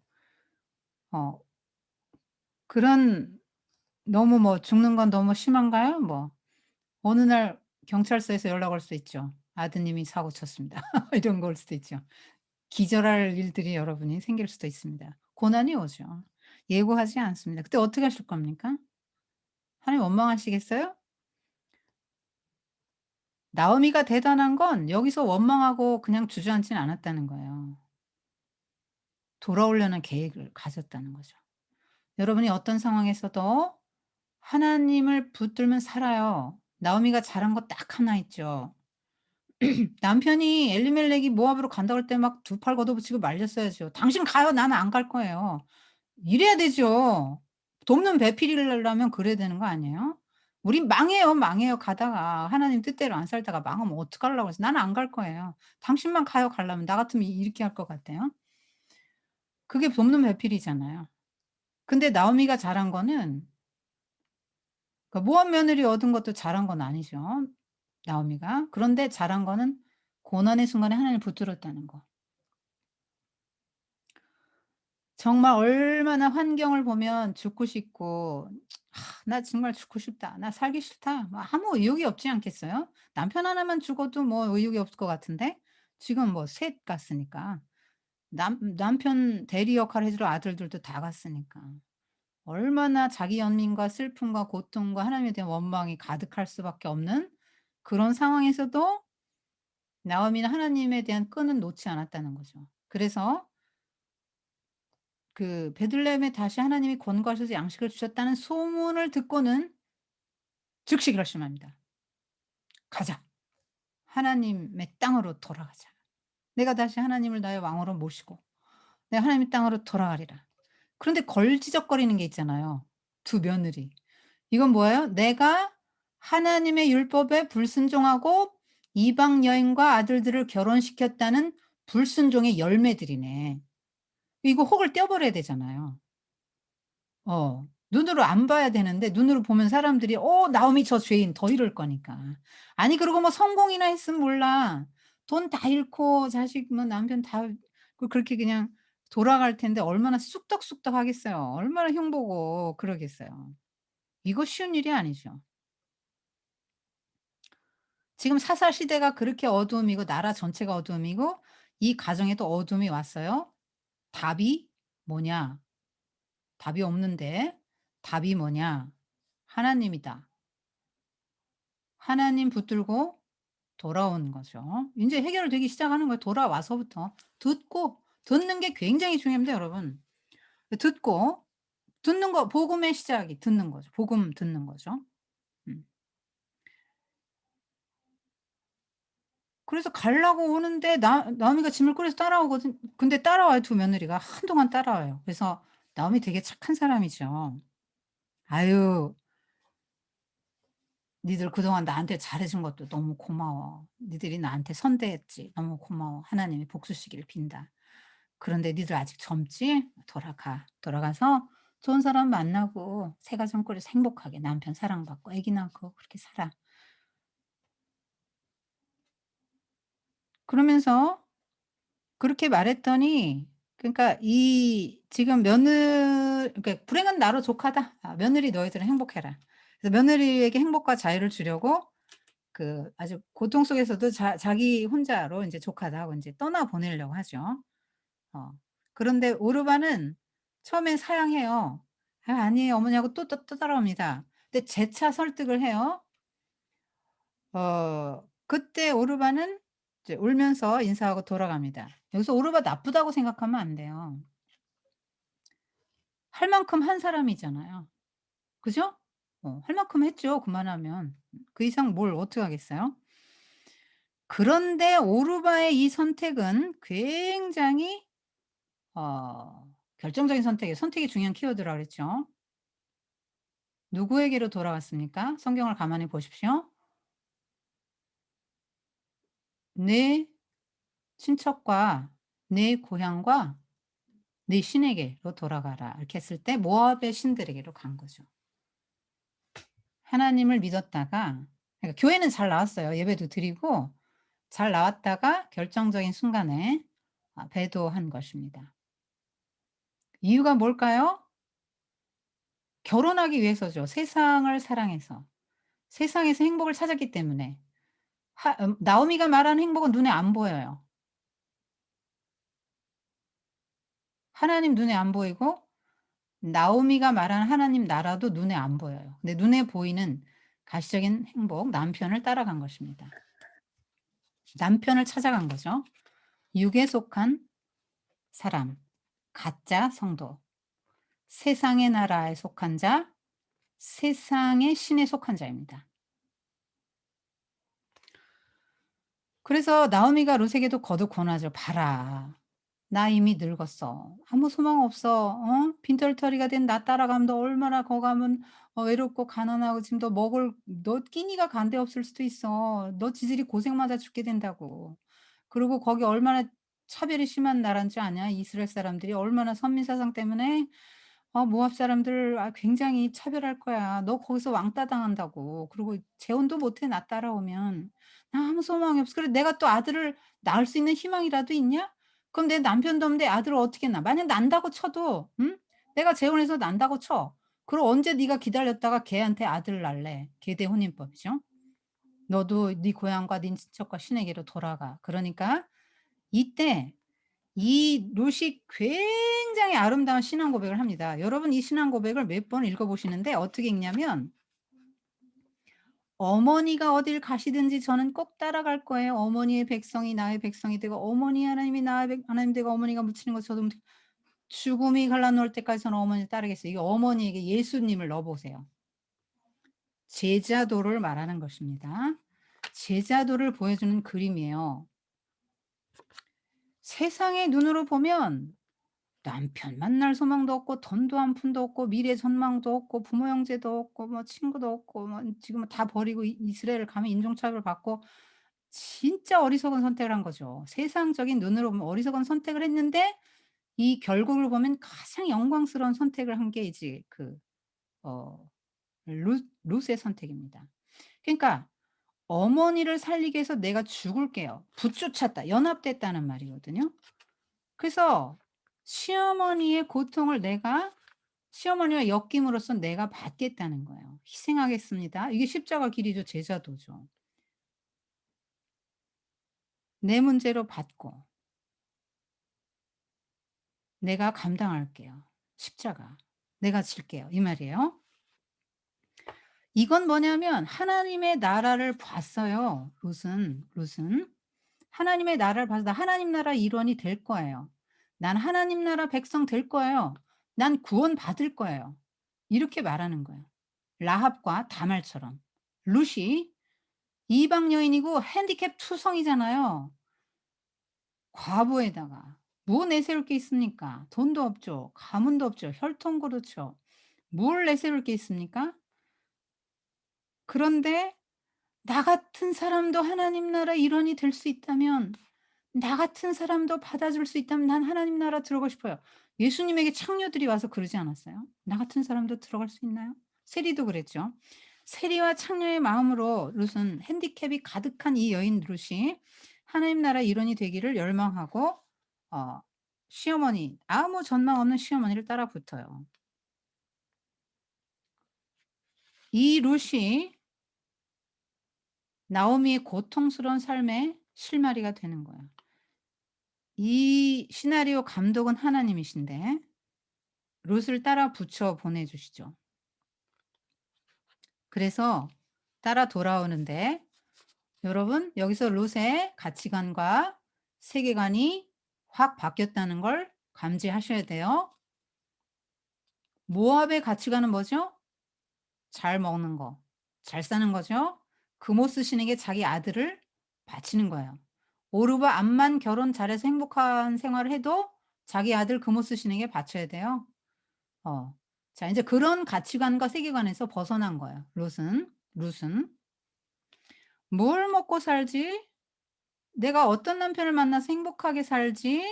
어 그런 너무 뭐 "죽는 건 너무 심한가요?" 뭐 어느 날 경찰서에서 연락 올 수 있죠. "아드님이 사고 쳤습니다." 이런 거 올 수도 있죠. 기절할 일들이 여러분이 생길 수도 있습니다. 고난이 오죠. 예고하지 않습니다. 그때 어떻게 하실 겁니까? 하나님 원망하시겠어요? 나오미가 대단한 건 여기서 원망하고 그냥 주저앉지는 않았다는 거예요. 돌아오려는 계획을 가졌다는 거죠. 여러분이 어떤 상황에서도 하나님을 붙들면 살아요. 나오미가 잘한 거 딱 하나 있죠. 남편이 엘리멜렉이 모압으로 간다고 할 때 막 두 팔 걷어붙이고 말렸어야죠. "당신 가요. 나는 안 갈 거예요." 이래야 되죠. 돕는 배필이려면 그래야 되는 거 아니에요? 우린 망해요, 망해요. 가다가 하나님 뜻대로 안 살다가 망하면 어떡하려고 그래서 "나는 안 갈 거예요." "당신만 가요." 가려면 나 같으면 이렇게 할 것 같아요. 그게 돕는 배필이잖아요. 근데 나오미가 잘한 거는 모압 며느리 얻은 것도 잘한 건 아니죠, 나오미가. 그런데 잘한 거는 고난의 순간에 하나님을 붙들었다는 거. 정말 얼마나 환경을 보면 죽고 싶고 '나 정말 죽고 싶다. 나 살기 싫다.' 뭐 아무 의욕이 없지 않겠어요? 남편 하나만 죽어도 뭐 의욕이 없을 것 같은데 지금 뭐 셋 갔으니까. 남편 대리 역할을 해 주러 아들들도 다 갔으니까. 얼마나 자기 연민과 슬픔과 고통과 하나님에 대한 원망이 가득할 수밖에 없는 그런 상황에서도 나오미는 하나님에 대한 끈은 놓지 않았다는 거죠. 그래서 베들레헴에 다시 하나님이 권고하셔서 양식을 주셨다는 소문을 듣고는 즉시 결심합니다. '가자. 하나님의 땅으로 돌아가자.' 내가 다시 하나님을 나의 왕으로 모시고 내가 하나님의 땅으로 돌아가리라. 그런데 걸지적거리는 게 있잖아요. 두 며느리. 이건 뭐예요? 내가 하나님의 율법에 불순종하고 이방 여인과 아들들을 결혼시켰다는 불순종의 열매들이네. 이거 혹을 떼어버려야 되잖아요. 눈으로 안 봐야 되는데 눈으로 보면 사람들이 나오미 저 죄인." 더 이럴 거니까. 아니 그리고 뭐 성공이나 했으면 몰라. 돈 다 잃고 자식 뭐 남편 다 그렇게 그냥 돌아갈 텐데 얼마나 쑥덕쑥덕하겠어요. 얼마나 흉보고 그러겠어요. 이거 쉬운 일이 아니죠. 지금 사사 시대가 그렇게 어두움이고 나라 전체가 어두움이고 이 가정에 또 어둠이 왔어요. 답이 뭐냐? 답이 없는데 답이 뭐냐? 하나님이다. 하나님 붙들고 돌아오는 거죠. 인제 해결되기 시작하는 거예요. 돌아와서부터. 듣는 게 굉장히 중요합니다 여러분. 듣고 듣는 거 복음의 시작이 듣는 거죠. 복음 듣는 거죠. 음. 그래서 가려고 오는데 나오미가 짐을 꺼내서 따라오거든. 근데 따라와요 두 며느리가. 한동안 따라와요. 그래서 나오미 되게 착한 사람이죠. "아유 니들 그동안 나한테 잘해 준 것도 너무 고마워. 니들이 나한테 선대했지. 너무 고마워. 하나님이 복수시기를 빈다. 그런데 니들 아직 젊지? 돌아가. 돌아가서 좋은 사람 만나고 새 가정 꾸려서 행복하게 남편 사랑받고 아기 낳고 그렇게 살아." 그러면서 그렇게 말했더니 그러니까 이 지금 그러니까 "불행한 나로 족하다. 며느리 너희들은 행복해라." 그래서 며느리에게 행복과 자유를 주려고 아주 고통 속에서도 자기 혼자로 인제 족하다 하고 인제 떠나 보내려고 하죠. 어. 그런데 오르반은 처음엔 사양해요. "아 아니에요 어머니." 하고 또 따라옵니다. 근데 재차 설득을 해요. 그때 오르반은 이제 울면서 인사하고 돌아갑니다. 여기서 오르반 나쁘다고 생각하면 안 돼요. 할 만큼 한 사람이잖아요. 그죠? 할 만큼 했죠 그만하면. 그 이상 뭘 어떻게 하겠어요? 그런데 오르바의 이 선택은 굉장히 결정적인 선택이에요. 선택이 중요한 키워드라고 그랬죠. 누구에게로 돌아갔습니까? 성경을 가만히 보십시오. "내 친척과 내 고향과 내 신에게로 돌아가라." 이렇게 했을 때 모압의 신들에게로 간 거죠. 하나님을 믿었다가 그러니까 교회는 잘 나왔어요. 예배도 드리고 잘 나왔다가 결정적인 순간에 배도한 것입니다. 이유가 뭘까요? 결혼하기 위해서죠. 세상을 사랑해서. 세상에서 행복을 찾았기 때문에. 나오미가 말하는 행복은 눈에 안 보여요. 하나님 눈에 안 보이고 나오미가 말하는 하나님 나라도 눈에 안 보여요. 근데 눈에 보이는 가시적인 행복, 남편을 따라간 것입니다. 남편을 찾아간 거죠. 육에 속한 사람, 가짜 성도, 세상의 나라에 속한 자, 세상의 신에 속한 자입니다. 그래서 나오미가 룻에게도 거듭 권하죠. "봐라. 나 이미 늙었어. 아무 소망 없어. 빈털터리가 된 나 따라가면 너 얼마나 거 가면 외롭고 가난하고 지금 너 끼니가 간데 없을 수도 있어. 너 지들이 고생마다 죽게 된다고. 그리고 거기 얼마나 차별이 심한 나라인 줄 아냐? 이스라엘 사람들이 얼마나 선민 사상 때문에 모압 사람들 굉장히 차별할 거야. 너 거기서 왕따 당한다고. 그리고 재혼도 못해 나 따라오면. 나 아무 소망이 없어. 그래 내가 또 아들을 낳을 수 있는 희망이라도 있냐? 그럼 내 남편도 없는데 아들을 어떻게 낳아? 만약 난다고 쳐도 응? 내가 재혼해서 난다고 쳐. 그럼 언제 네가 기다렸다가 걔한테 아들을 낳을래? 계대 혼인법이죠. 너도 네 고향과 네 친척과 신에게로 돌아가. 그러니까 이때 이 룻이 굉장히 아름다운 신앙 고백을 합니다. 여러분 이 신앙 고백을 몇 번 읽어 보시는데 어떻게 읽냐면 "어머니가 어딜 가시든지 저는 꼭 따라갈 거예요. 어머니의 백성이 나의 백성이 되고 어머니 하나님이 나의 하나님 되고 어머니가 묻히는 것 저도 죽음이 갈라놓을 때까지 저는 어머니를 따르겠어요." 이게 어머니에게 예수님을 넣어 보세요. 제자도를 말하는 것입니다. 제자도를 보여주는 그림이에요. 세상의 눈으로 보면 남편 만날 소망도 없고 돈도 한 푼도 없고 미래 전망도 없고 부모 형제도 없고 뭐 친구도 없고 뭐 지금은 다 버리고 이스라엘 가면 인종차별 받고 진짜 어리석은 선택을 한 거죠. 세상적인 눈으로 보면 어리석은 선택을 했는데 이 결국을 보면 가장 영광스러운 선택을 한 게 이제 어 룻의 선택입니다. 그러니까 어머니를 살리기 위해서 "내가 죽을게요." 붙쫓았다. 연합됐다는 말이거든요. 그래서 시어머니의 고통을 시어머니와 엮임으로써 내가 받겠다는 거예요. 희생하겠습니다. 이게 십자가 길이죠. 제자도죠. 내 문제로 받고 내가 감당할게요. 십자가. 내가 질게요. 이 말이에요. 이건 뭐냐면 하나님의 나라를 봤어요. 롯은. 하나님의 나라를 봐서 '나 하나님 나라 일원이 될 거예요. 난 하나님 나라 백성 될 거예요. 난 구원받을 거예요.' 이렇게 말하는 거예요. 라합과 다말처럼. 룻이 이방 여인이고 핸디캡 투성이잖아요. 과부에다가 뭐 내세울 게 있습니까? 돈도 없죠. 가문도 없죠. 혈통 그렇죠. 뭘 내세울 게 있습니까? 그런데 나 같은 사람도 하나님 나라 일원이 될 수 있다면 나 같은 사람도 받아줄 수 있다면 난 하나님 나라 들어가고 싶어요. 예수님에게 창녀들이 와서 그러지 않았어요? "나 같은 사람도 들어갈 수 있나요?" 세리도 그랬죠. 세리와 창녀의 마음으로 룻은 핸디캡이 가득한 이 여인 룻이 하나님 나라 일원이 되기를 열망하고 어 시어머니 아무 전망 없는 시어머니를 따라 붙어요. 이 룻이 나오미의 고통스러운 삶의 실마리가 되는 거예요. 이 시나리오 감독은 하나님이신데 롯을 따라 붙여 보내 주시죠. 그래서 따라 돌아오는데 여러분 여기서 롯의 가치관과 세계관이 확 바뀌었다는 걸 감지하셔야 돼요. 모압의 가치관은 뭐죠? 잘 먹는 거, 잘 사는 거죠. 그모스 신에게 자기 아들을 바치는 거예요. 오르바 암만 결혼 잘해서 행복한 생활을 해도 자기 아들 그모스 신에게 바쳐야 돼요. 어. 자 인제 그런 가치관과 세계관에서 벗어난 거예요 룻은. '뭘 먹고 살지? 내가 어떤 남편을 만나서 행복하게 살지?'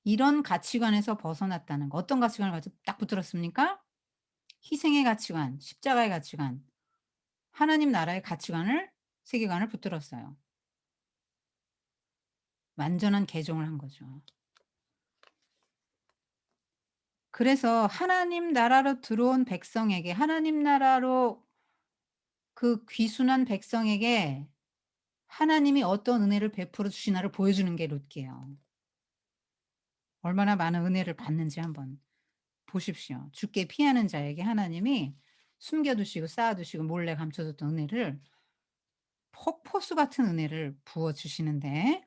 이런 가치관에서 벗어났다는 거. 어떤 가치관을 가지고 딱 붙들었습니까? 희생의 가치관, 십자가의 가치관, 하나님 나라의 가치관을 세계관을 붙들었어요. 완전한 개종을 한 거죠. 그래서 하나님 나라로 들어온 백성에게 하나님 나라로 그 귀순한 백성에게 하나님이 어떤 은혜를 베풀어 주시나를 보여주는 게 룻기예요. 얼마나 많은 은혜를 받는지 한번 보십시오. 죽게 피하는 자에게 하나님이 숨겨 두시고 쌓아 두시고 몰래 감춰 뒀던 은혜를 폭포수 같은 은혜를 부어 주시는데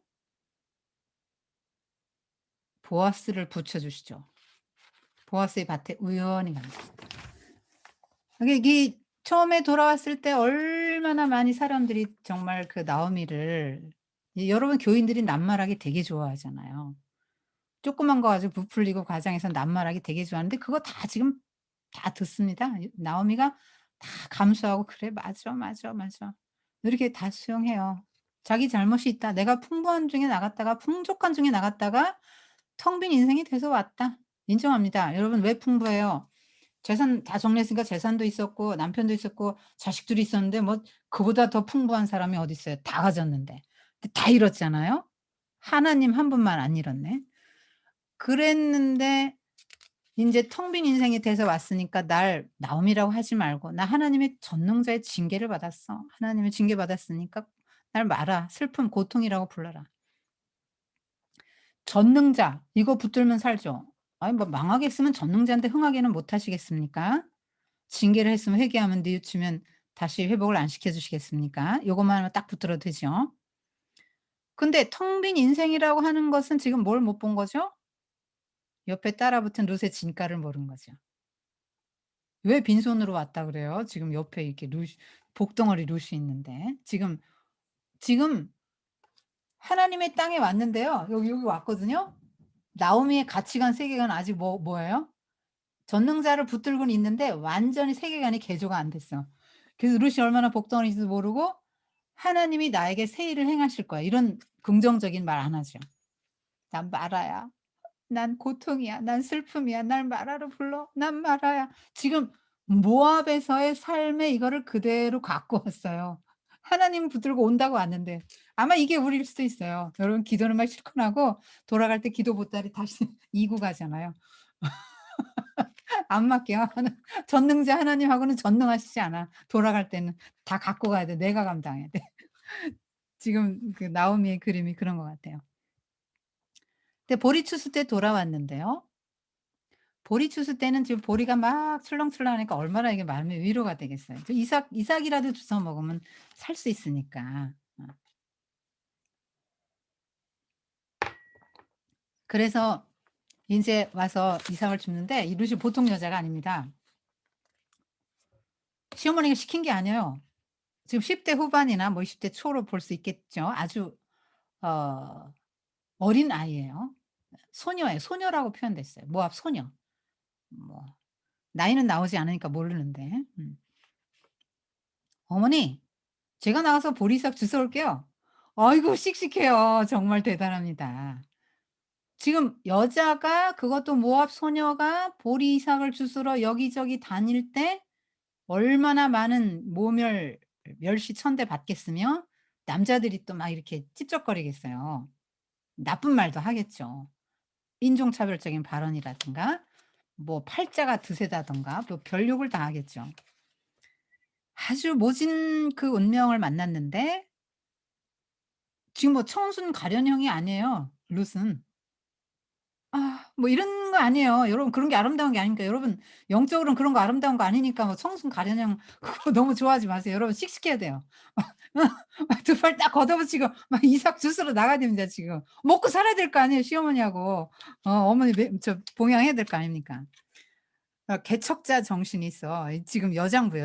보아스를 붙여 주시죠. 보아스의 밭에 우연히 갑니다. 이게 처음에 돌아왔을 때 얼마나 많이 사람들이 정말 그 나오미를 여러분 교인들이 낱말하기 되게 좋아하잖아요. 조그만 거 가지고 부풀리고 과장해서 낱말하기 되게 좋아하는데 그거 다 지금 다 듣습니다. 나오미가 다 감수하고 "그래 맞아, 맞아, 맞아." 이렇게 다 수용해요. 자기 잘못이 있다. 내가 풍부한 중에 나갔다가 풍족한 중에 나갔다가 텅 빈 인생이 돼서 왔다. 인정합니다. 여러분 왜 풍부해요? 재산 다 정리했으니까 재산도 있었고 남편도 있었고 자식들이 있었는데 뭐 그보다 더 풍부한 사람이 어디 있어요. 다 가졌는데. 근데 다 잃었잖아요. 하나님 한 분만 안 잃었네. 그랬는데 인제 텅 빈 인생이 돼서 왔으니까 날 나옴이라고 하지 말고 "나 하나님의 전능자의 징계를 받았어. 하나님의 징계 받았으니까 날 마라. 슬픔, 고통이라고 불러라." 전능자 이거 붙들면 살죠. 아니 뭐 망하겠으면 전능자인데 흥하게는 못 하시겠습니까? 징계를 했으면 회개하면 뉘우치면 다시 회복을 안 시켜 주시겠습니까? 요것만 하면 딱 붙들어도 되죠. 근데 텅 빈 인생이라고 하는 것은 지금 뭘 못 본 거죠? 옆에 따라붙은 롯의 진가를 모른 거죠. 왜 빈손으로 왔다 그래요? 지금 옆에 이렇게 룻이 복덩어리 룻이 있는데. 지금 하나님의 땅에 왔는데요. 여기 왔거든요. 나오미의 가치관, 세계관 아직 뭐예요? 전능자를 붙들고는 있는데 완전히 세계관이 개조가 안 됐어. 그래서 루시 얼마나 복덩어리인지도 모르고 "하나님이 나에게 새 일을 행하실 거야." 이런 긍정적인 말 안 하죠. "난 마라야. 난 고통이야. 난 슬픔이야. 날 마라로 불러. 난 마라야." 지금 모압에서의 삶의 이거를 그대로 갖고 왔어요. 하나님 붙들고 온다고 왔는데 아마 이게 우리일 수도 있어요. 여러분 기도는 막 실컷 하고 돌아갈 때 기도 보따리 다시 이고 가잖아요. 안 맡겨. 전능자 하나님하고는 전능하시지 않아. 돌아갈 때는 다 갖고 가야 돼. 내가 감당해야 돼. 지금 그 나오미의 그림이 그런 것 같아요. 근데 보리 추수 때 돌아왔는데요. 보리 추수 때는 지금 보리가 막 출렁출렁하니까 얼마나 이게 마음의 위로가 되겠어요. 저 이삭이라도 주워 먹으면 살 수 있으니까. 그래서 인제 와서 이삭을 줍는데 이 루시 보통 여자가 아닙니다. 시어머니가 시킨 게 아니에요. 지금 10대 후반이나 뭐 20대 초로 볼 수 있겠죠. 아주 어 어린 아이예요. 소녀예요. 소녀라고 표현됐어요. 모압 소녀. 뭐 나이는 나오지 않으니까 모르는데. "어머니 제가 나가서 보리싹 주워 올게요." 아이고 씩씩해요. 정말 대단합니다. 지금 여자가 그것도 모압 소녀가 보리싹을 주스러 여기저기 다닐 때 얼마나 많은 멸시천대 받겠으며 남자들이 또 막 이렇게 찝쩍거리겠어요. 나쁜 말도 하겠죠. 인종차별적인 발언이라든가 뭐 팔자가 드세다든가 뭐 별욕을 다 하겠죠. 아주 모진 그 운명을 만났는데 지금 뭐 청순 가련형이 아니에요 룻은. 뭐 이런 거 아니에요. 여러분 그런 게 아름다운 게 아니니까. 여러분 영적으로는 그런 거 아름다운 거 아니니까 뭐 청순 가련형 그거 너무 좋아하지 마세요. 여러분 씩씩해야 돼요. 두 팔 딱 걷어붙이고 막 이삭 주스러 나가야 됩니다 지금. 먹고 살아야 될 거 아니에요 시어머니하고. 어머니 봉양해야 될 거 아닙니까. 개척자 정신이 있어. 이 지금 여장부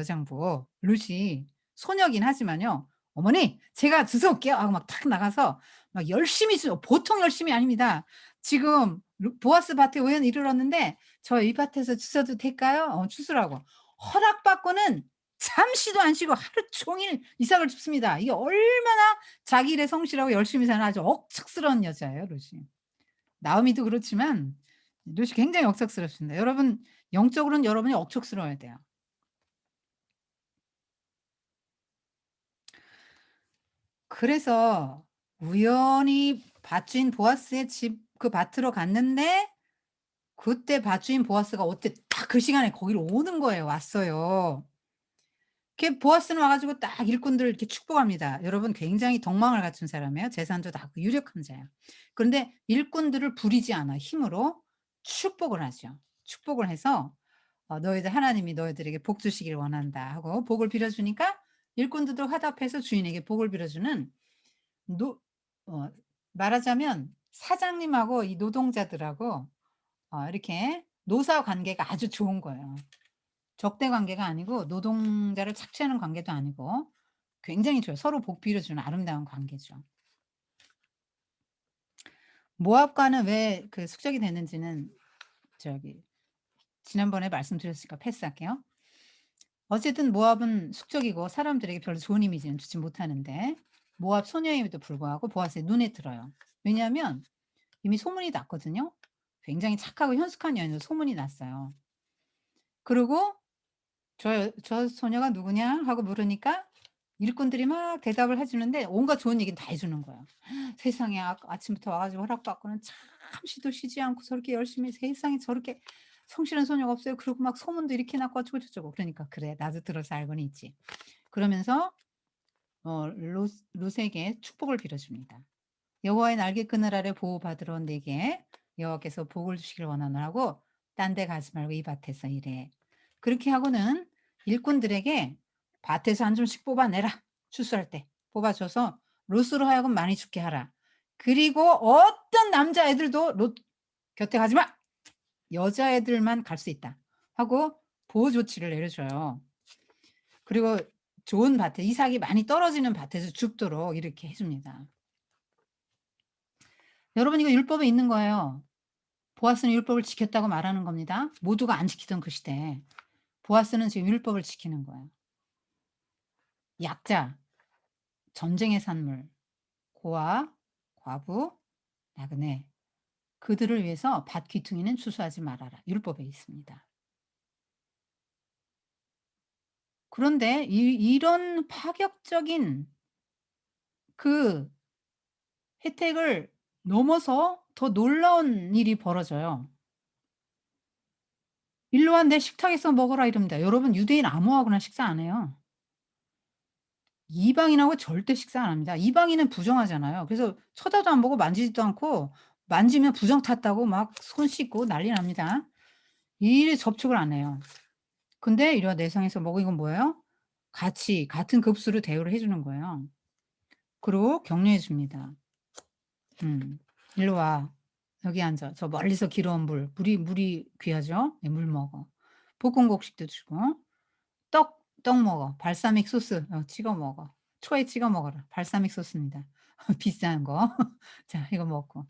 룻이 소녀긴 하지만요. "어머니 제가 주워 올게요." 하고 막 탁 나가서 막 열심히 보통 열심이 아닙니다. "지금 보아스 밭에 우연히 이르렀는데 저 이 밭에서 주워도 될까요?" 주스라고. 허락받고는 잠시도 안 쉬고 하루 종일 이삭을 줍습니다. 이게 얼마나 자기 일에 성실하고 열심히 사는 아주 억척스러운 여자예요 룻이. 나오미도 그렇지만 룻이 굉장히 억척스럽습니다. 여러분 영적으로는 여러분이 억척스러워야 돼요. 그래서 우연히 밭주인 보아스의 집 그 밭으로 갔는데 그때 밭주인 보아스가 어때 딱 그 시간에 거기로 오는 거예요. 왔어요. 걔 보아스는 와 가지고 딱 일꾼들을 이렇게 축복합니다. 여러분 굉장히 덕망을 갖춘 사람이에요. 재산도 다 유력한 자예요. 그런데 일꾼들을 부리지 않아 힘으로 축복을 하죠. 축복을 해서 "너희들 하나님이 너희들에게 복 주시기를 원한다." 하고 복을 빌어 주니까 일꾼들도 화답해서 주인에게 복을 빌어 주는 노 어 말하자면 사장님하고 이 노동자들하고 이렇게 노사 관계가 아주 좋은 거예요. 적대 관계가 아니고 노동자를 착취하는 관계도 아니고 굉장히 좋아요. 서로 복 빌어 주는 아름다운 관계죠. 모압과는 왜 그 숙적이 됐는지는 저기 지난번에 말씀드렸으니까 패스할게요. 어쨌든 모압은 숙적이고 사람들에게 별로 좋은 이미지는 주지 못하는데 모압 소녀임에도 불구하고 보아스의 눈에 들어요. 왜냐하면 이미 소문이 났거든요. 굉장히 착하고 현숙한 여인으로 소문이 났어요. 그리고 "저 소녀가 누구냐?" 하고 물으니까 일꾼들이 막 대답을 해 주는데 온갖 좋은 얘기는 다 해 주는 거예요. "세상에 아침부터 와 가지고 허락받고는 잠시도 쉬지 않고 저렇게 열심히 세상에 저렇게 성실한 소녀가 없어요." 그러고 막 소문도 이렇게 났고 어쩌고 저쩌고. 그러니까 "그래 나도 들어서 알고는 있지." 그러면서 롯에게 축복을 빌어 줍니다. "여호와의 날개끈을 아래 보호받으러 온 내게 여호와께서 복을 주시기를 원하노라고 딴 데 가지 말고 이 밭에서 일해." 그렇게 하고는 일꾼들에게 "밭에서 한 줌씩 뽑아내라. 추수할 때. 뽑아 줘서 롯으로 하여금 많이 죽게 하라. 그리고 어떤 남자애들도 롯 곁에 가지 마. 여자애들만 갈 수 있다." 하고 보호 조치를 내려줘요. 그리고 좋은 밭에 이삭이 많이 떨어지는 밭에서 줍도록 이렇게 해 줍니다. 여러분 이거 율법에 있는 거예요. 보아스는 율법을 지켰다고 말하는 겁니다. 모두가 안 지키던 그 시대에. 보아스는 지금 율법을 지키는 거예요. 약자, 전쟁의 산물, 고아, 과부, 나그네 그들을 위해서 밭 귀퉁이는 추수하지 말아라. 율법에 있습니다. 그런데 이런 파격적인 그 혜택을 넘어서 더 놀라운 일이 벌어져요. "일로 와 내 식탁에서 먹어라." 이럽니다. 여러분 유대인 아무하고나 식사 안 해요. 이방인하고 절대 식사 안 합니다. 이방인은 부정하잖아요. 그래서 쳐다도 안 보고 만지지도 않고 만지면 부정 탔다고 막 손 씻고 난리 납니다. 이래 접촉을 안 해요. 근데 "이리 와 내 상에서 먹어." 이건 뭐예요? 같이 같은 급수로 대우를 해 주는 거예요. 그리고 격려해 줍니다. 음. "일로 와. 여기 앉아. 저 멀리서 길어온 물이 귀하죠? 예 물 먹어." 볶은 곡식도 주고 떡 먹어. 발사믹 소스 찍어 먹어. 초에 찍어 먹어라. 발사믹 소스입니다. 비싼 거. 자 이거 먹고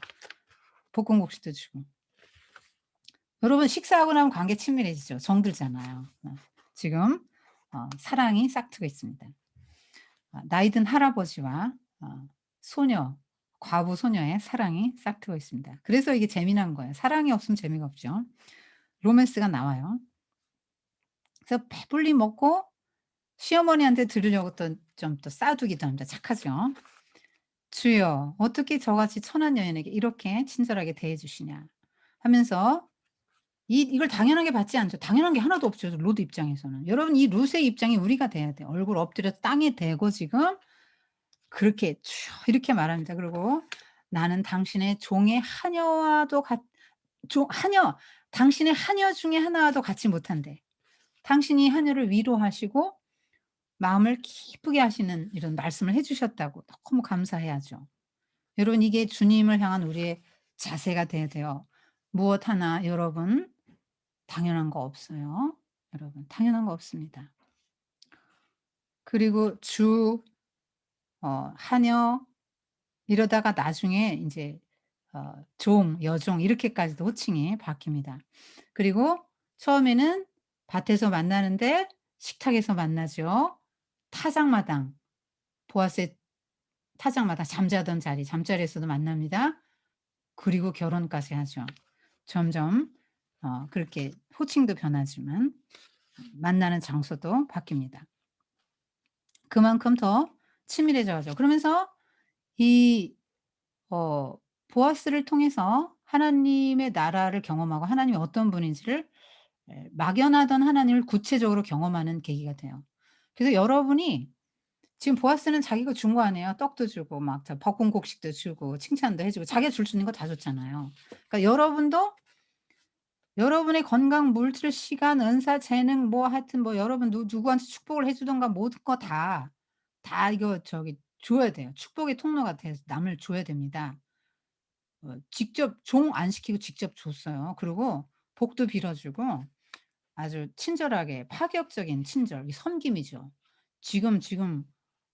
볶은 곡식도 주고. 여러분 식사하고 나면 관계 친밀해지죠. 정들잖아요. 지금 사랑이 싹트고 있습니다. 나이 든 할아버지와 소녀, 과부 소녀의 사랑이 싹트고 있습니다. 그래서 이게 재미난 거예요. 사랑이 없으면 재미가 없죠. 로맨스가 나와요. 그래서 배불리 먹고 시어머니한테 드리려고 또 좀 또 싸두기도 합니다. 착하죠. "주여 어떻게 저같이 천한 여인에게 이렇게 친절하게 대해 주시냐." 하면서 이걸 당연하게 받지 않죠. 당연한 게 하나도 없죠 롯 입장에서는. 여러분 이 롯의 입장이 우리가 돼야 돼요. 얼굴 엎드려 땅에 대고 지금 그렇게 쭉 이렇게 말합니다. 그리고 "나는 당신의 종의 하녀와도 같 종 하녀 당신의 하녀 중에 하나와도 같지 못한데 당신이 하녀를 위로하시고 마음을 기쁘게 하시는 이런 말씀을 해 주셨다고 너무 감사해야죠." 여러분 이게 주님을 향한 우리의 자세가 돼야 돼요. 무엇 하나 여러분 당연한 거 없어요. 여러분 당연한 거 없습니다. 그리고 주, 하녀 이러다가 나중에 인제 종, 여종 이렇게까지도 호칭이 바뀝니다. 그리고 처음에는 밭에서 만나는데 식탁에서 만나죠. 타작마당, 보아스의 타작마당 잠자던 자리, 잠자리에서도 만납니다. 그리고 결혼까지 하죠. 점점 그렇게 호칭도 변하지만 만나는 장소도 바뀝니다. 그만큼 더 친밀해져 가죠. 그러면서 이 보아스를 통해서 하나님의 나라를 경험하고 하나님이 어떤 분인지를 막연하던 하나님을 구체적으로 경험하는 계기가 돼요. 그래서 여러분이 지금 보아스는 자기 거 준 거 아니에요. 떡도 주고 막 볶은 곡식도 주고 칭찬도 해 주고 자기가 줄 수 있는 거 다 줬잖아요. 그러니까 여러분도 여러분의 건강, 물질, 시간, 은사, 재능 뭐 하여튼 뭐 여러분 누구한테 축복을 해 주든가 모든 거 다 이거 줘야 돼요. 축복의 통로가 돼서 남을 줘야 됩니다. 직접 종 안 시키고 직접 줬어요. 그리고 복도 빌어 주고 아주 친절하게 파격적인 친절 이 섬김이죠. 지금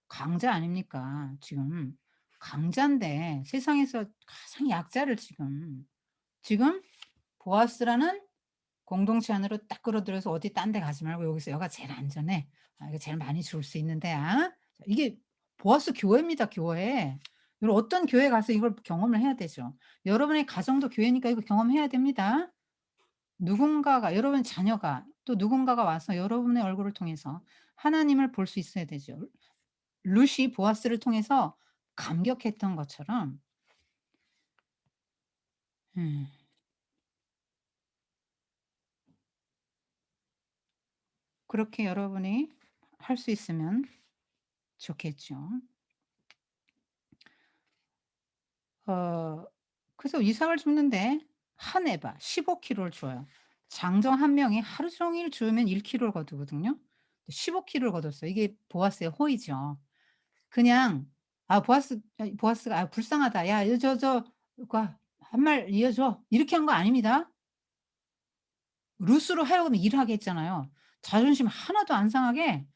강자 아닙니까? 지금 강자인데 세상에서 가장 약자를 지금 보아스라는 공동체 안으로 딱 끌어들여서 "어디 딴 데 가지 말고 여기서 여가 제일 안전해. 이거 제일 많이 줄 수 있는 데야." 이게 보아스 교회입니다, 교회. 여러분 어떤 교회 가서 이걸 경험을 해야 되죠. 여러분의 가정도 교회니까 이거 경험해야 됩니다. 누군가가 여러분 자녀가 또 누군가가 와서 여러분의 얼굴을 통해서 하나님을 볼 수 있어야 되죠. 룻이 보아스를 통해서 감격했던 것처럼 음 그렇게 여러분이 할 수 있으면 좋겠죠. 어 그래서 이삭을 줍는데 한 에바 15 킬로를 줘요. 장정 한 명이 하루 종일 주우면 1 킬로를 거두거든요. 15 킬로를 거뒀어요. 이게 보아스의 호의죠. 그냥 보아스가 "아 불쌍하다. 야 이 그거 한 말 이어 줘." 이렇게 한 거 아닙니다. 룻으로 하여금 일하게 했잖아요. 자존심 하나도 안 상하게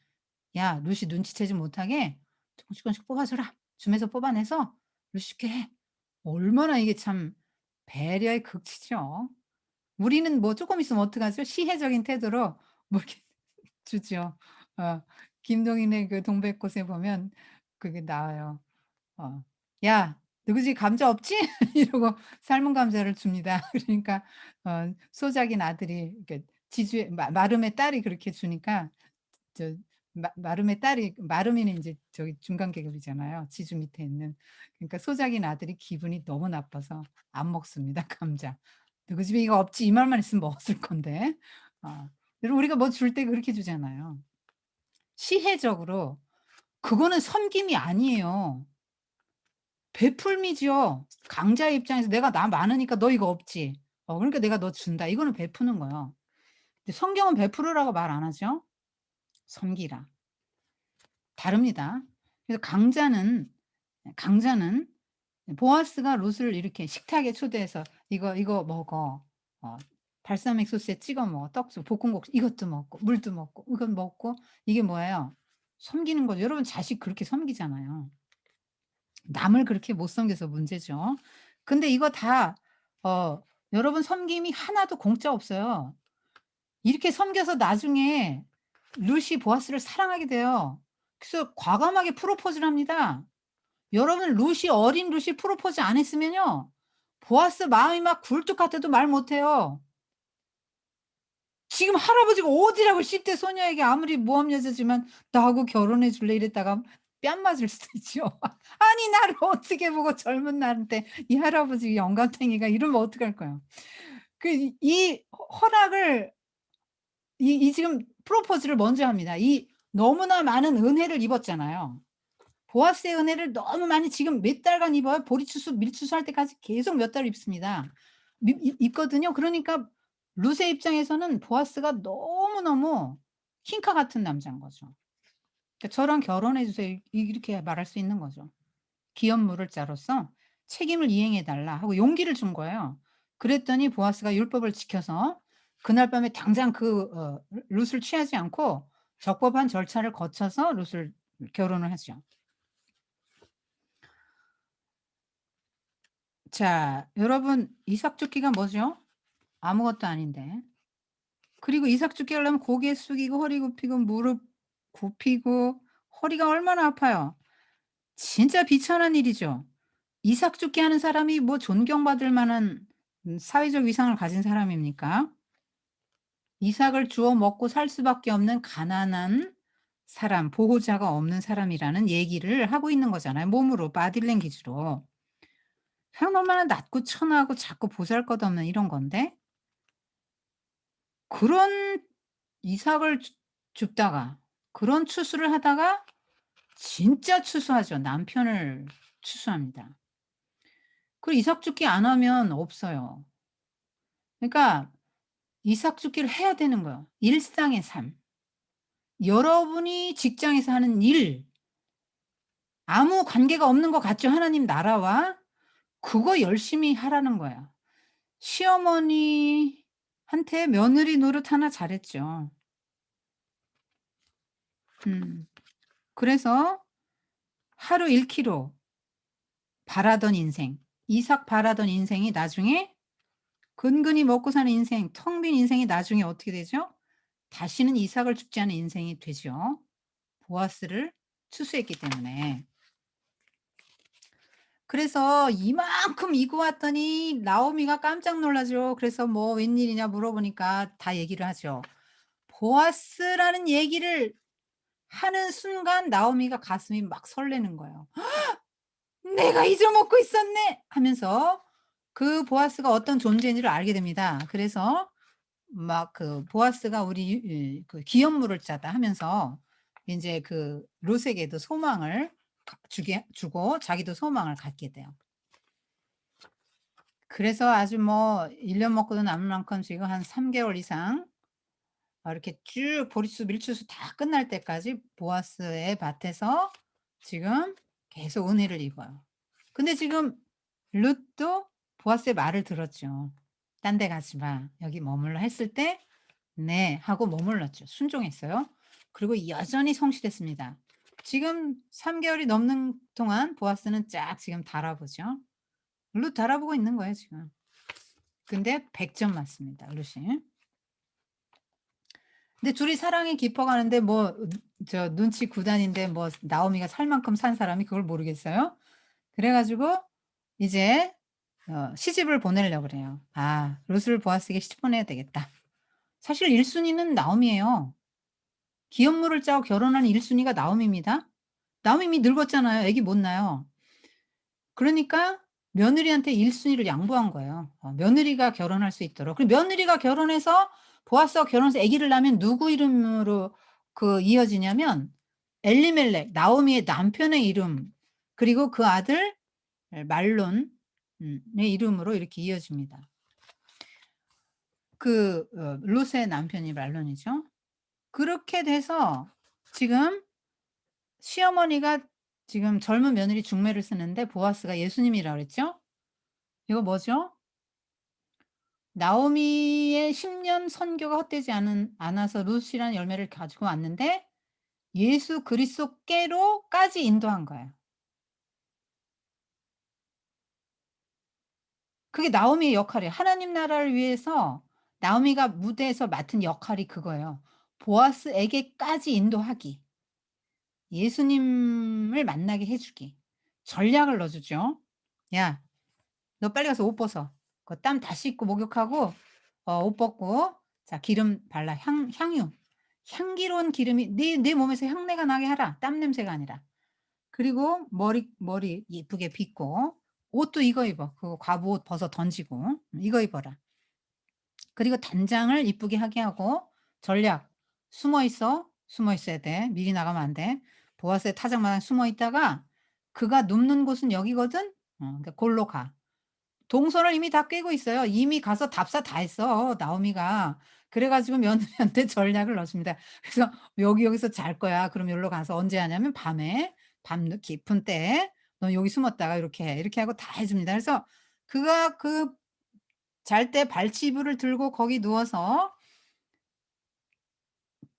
"야 룻이 눈치채지 못하게 조금씩 조금씩 뽑아 줘라. 줌에서 뽑아내서 룻 쉽게 해." 얼마나 이게 참 배려의 극치죠. 우리는 뭐 쪼끔 있으면 어떡하죠? 시혜적인 태도로 뭐 이렇게 주죠. 어. 김동인의 그 동백꽃에 보면 그게 나와요. 어. "야 누구 집에 감자 없지?" 이러고 삶은 감자를 줍니다. 그러니까 소작인 아들이 이렇게 지주의 마름의 딸이 그렇게 주니까 저 마름의 딸이 마름이는 인제 저기 중간 계급이잖아요, 지주 밑에 있는. 그러니까 소작인 아들이 기분이 너무 나빠서 안 먹습니다, 감자. "누구 집에 이거 없지?" 이 말만 했으면 먹었을 건데. 여러분 우리가 뭐 줄 때 그렇게 주잖아요. 시혜적으로. 그거는 섬김이 아니에요. 베풀미죠. 강자의 입장에서 '내가 나 많으니까 너 이거 없지. 그러니까 내가 너 준다.' 이거는 베푸는 거예요. 근데 성경은 베풀으라고 말 안 하죠. 섬기라. 다릅니다. 그래서 강자는 보아스가 룻을 이렇게 식탁에 초대해서 "이거 먹어. 어 발사믹 소스에 찍어 먹어. 떡국 볶음국 이것도 먹고 물도 먹고 이건 먹고." 이게 뭐예요? 섬기는 거죠. 여러분 자식 그렇게 섬기잖아요. 남을 그렇게 못 섬겨서 문제죠. 근데 이거 다 어 여러분 섬김이 하나도 공짜 없어요. 이렇게 섬겨서 나중에 룻이 보아스를 사랑하게 돼요. 그래서 과감하게 프로포즈를 합니다. 여러분 룻이 어린 룻이 프로포즈 안 했으면요. 보아스 마음이 막 굴뚝 같아도 말 못 해요. 지금 할아버지가 어디라고 10대 소녀에게 아무리 모함 여자지만 "나하고 결혼해 줄래?" 이랬다가 뺨 맞을 수도 있죠. 아니 나를 어떻게 보고 젊은 나한테 이 할아버지 영감탱이가 이러면 어떡할 거야. 그 이 허락을 이 지금 프로포즈를 먼저 합니다. 이 너무나 많은 은혜를 입었잖아요. 보아스의 은혜를 너무 많이 지금 몇 달간 입어요. 보리추수 밀추수할 때까지 계속 몇 달 입습니다. 입거든요. 그러니까 룻의 입장에서는 보아스가 너무너무 킹카 같은 남자인 거죠. 그러니까 "저랑 결혼해 주세요." 이렇게 말할 수 있는 거죠. 기업 물을 자로서 책임을 이행해 달라 하고 용기를 준 거예요. 그랬더니 보아스가 율법을 지켜서 그날 밤에 당장 룻을 취하지 않고 적법한 절차를 거쳐서 룻을 결혼을 하죠. 자, 여러분 이삭 죽기가 뭐죠? 아무것도 아닌데. 그리고 이삭 죽기 하려면 고개 숙이고 허리 굽히고 무릎 굽히고 허리가 얼마나 아파요. 진짜 비천한 일이죠. 이삭 죽게 하는 사람이 뭐 존경받을 만한 사회적 위상을 가진 사람입니까? 이삭을 주워 먹고 살 수밖에 없는 가난한 사람, 보호자가 없는 사람이라는 얘기를 하고 있는 거잖아요, 몸으로 바디랭귀지로. 그냥 얼마나 낮고 천하고 작고 보잘것없는 이런 건데 그런 이삭을 줍다가 그런 추수를 하다가 진짜 추수하죠. 남편을 추수합니다. 그리고 이삭 죽기 안 하면 없어요. 그러니까 이삭 죽기를 해야 되는 거예요. 일상의 삶. 여러분이 직장에서 하는 일 아무 관계가 없는 것 같죠, 하나님 나라와? 그거 열심히 하라는 거예요. 시어머니한테 며느리 노릇 하나 잘했죠. 음. 그래서 하루 1 킬로 바라던 인생, 이삭 바라던 인생이 나중에 근근히 먹고 사는 인생, 텅 빈 인생이 나중에 어떻게 되죠? 다시는 이삭을 줍지 않은 인생이 되죠. 보아스를 추수했기 때문에. 그래서 이만큼 이고 왔더니 나오미가 깜짝 놀라죠. 그래서 뭐 "웬일이냐?" 물어보니까 다 얘기를 하죠. 보아스라는 얘기를 하는 순간 나오미가 가슴이 막 설레는 거예요. '내가 잊어먹고 있었네.' 하면서 그 보아스가 어떤 존재인지를 알게 됩니다. 그래서 막 보아스가 "우리 그 기업물을 짜다." 하면서 인제 롯에게도 소망을 주게 주고 자기도 소망을 갖게 돼요. 그래서 아주 뭐 1년 먹고도 남을 만큼 지금 한 3 개월 이상 이렇게 쭉 보리수 밀추수 다 끝날 때까지 보아스의 밭에서 지금 계속 은혜를 입어요. 근데 지금 룻도 보아스의 말을 들었죠. "딴 데 가지 마. 여기 머물러." 했을 때 "네." 하고 머물렀죠. 순종했어요. 그리고 여전히 성실했습니다. 지금 3 개월이 넘는 동안 보아스는 쫙 지금 달아보죠. 룻 알아보고 있는 거예요 지금. 근데 100점 맞습니다 룻이. 근데 둘이 사랑이 깊어가는데 뭐 저 눈치 구단인데 뭐 나오미가 살 만큼 산 사람이 그걸 모르겠어요? 그래 가지고 이제 시집을 보내려고 그래요. '아 룻을 보아스에게 시집 보내야 되겠다.' 사실 1 순위는 나오미예요. 기업물을 짜고 결혼한 1 순위가 나오미입니다. 나오미 이미 늙었잖아요. 애기 못 낳아요. 그러니까 며느리한테 1 순위를 양보한 거예요. 며느리가 결혼할 수 있도록. 그리고 며느리가 결혼해서 보아스와 결혼해서 아기를 낳으면 누구 이름으로 이어지냐면 엘리멜렉 나오미의 남편의 이름 그리고 그 아들 말론 의 이름으로 이렇게 이어집니다. 룻의 남편이 말론이죠. 그렇게 돼서 지금 시어머니가 지금 젊은 며느리 중매를 쓰는데 보아스가 예수님이라 그랬죠? 이거 뭐죠? 나오미의 10년 선교가 헛되지 않아서 룻이라는 열매를 가지고 왔는데 예수 그리스도께로까지 인도한 거예요. 그게 나오미의 역할이에요. 하나님 나라를 위해서 나오미가 무대에서 맡은 역할이 그거예요. 보아스에게까지 인도하기. 예수님을 만나게 해 주기. 전략을 넣어 주죠. "야 너 빨리 가서 옷 벗어. 그 땀 다 씻고 목욕하고 옷 벗고 자 기름 발라. 향유. 향기로운 기름이 네 몸에서 향내가 나게 하라. 땀 냄새가 아니라. 그리고 머리 예쁘게 빗고 옷도 이거 입어. 그 과부 옷 벗어 던지고 이거 입어라. 그리고 단장을 이쁘게 하게 하고 전략 숨어 있어. 숨어 있어야 돼. 미리 나가면 안 돼. 보아스의 타작마당 숨어 있다가 그가 눕는 곳은 여기거든. 그러니까 골로 가. 동선을 이미 다 꿰고 있어요. 이미 가서 답사 다 했어 나오미가. 그래 가지고 며느리한테 전략을 넣습니다. 그래서 여기서 잘 거야." 그럼 여기로 가서 언제 하냐면 밤에 밤 깊은 때에 "넌 여기 숨었다가 이렇게 해." 이렇게 하고 다 해 줍니다. 그래서 그가 잘 때 발치부를 들고 거기 누워서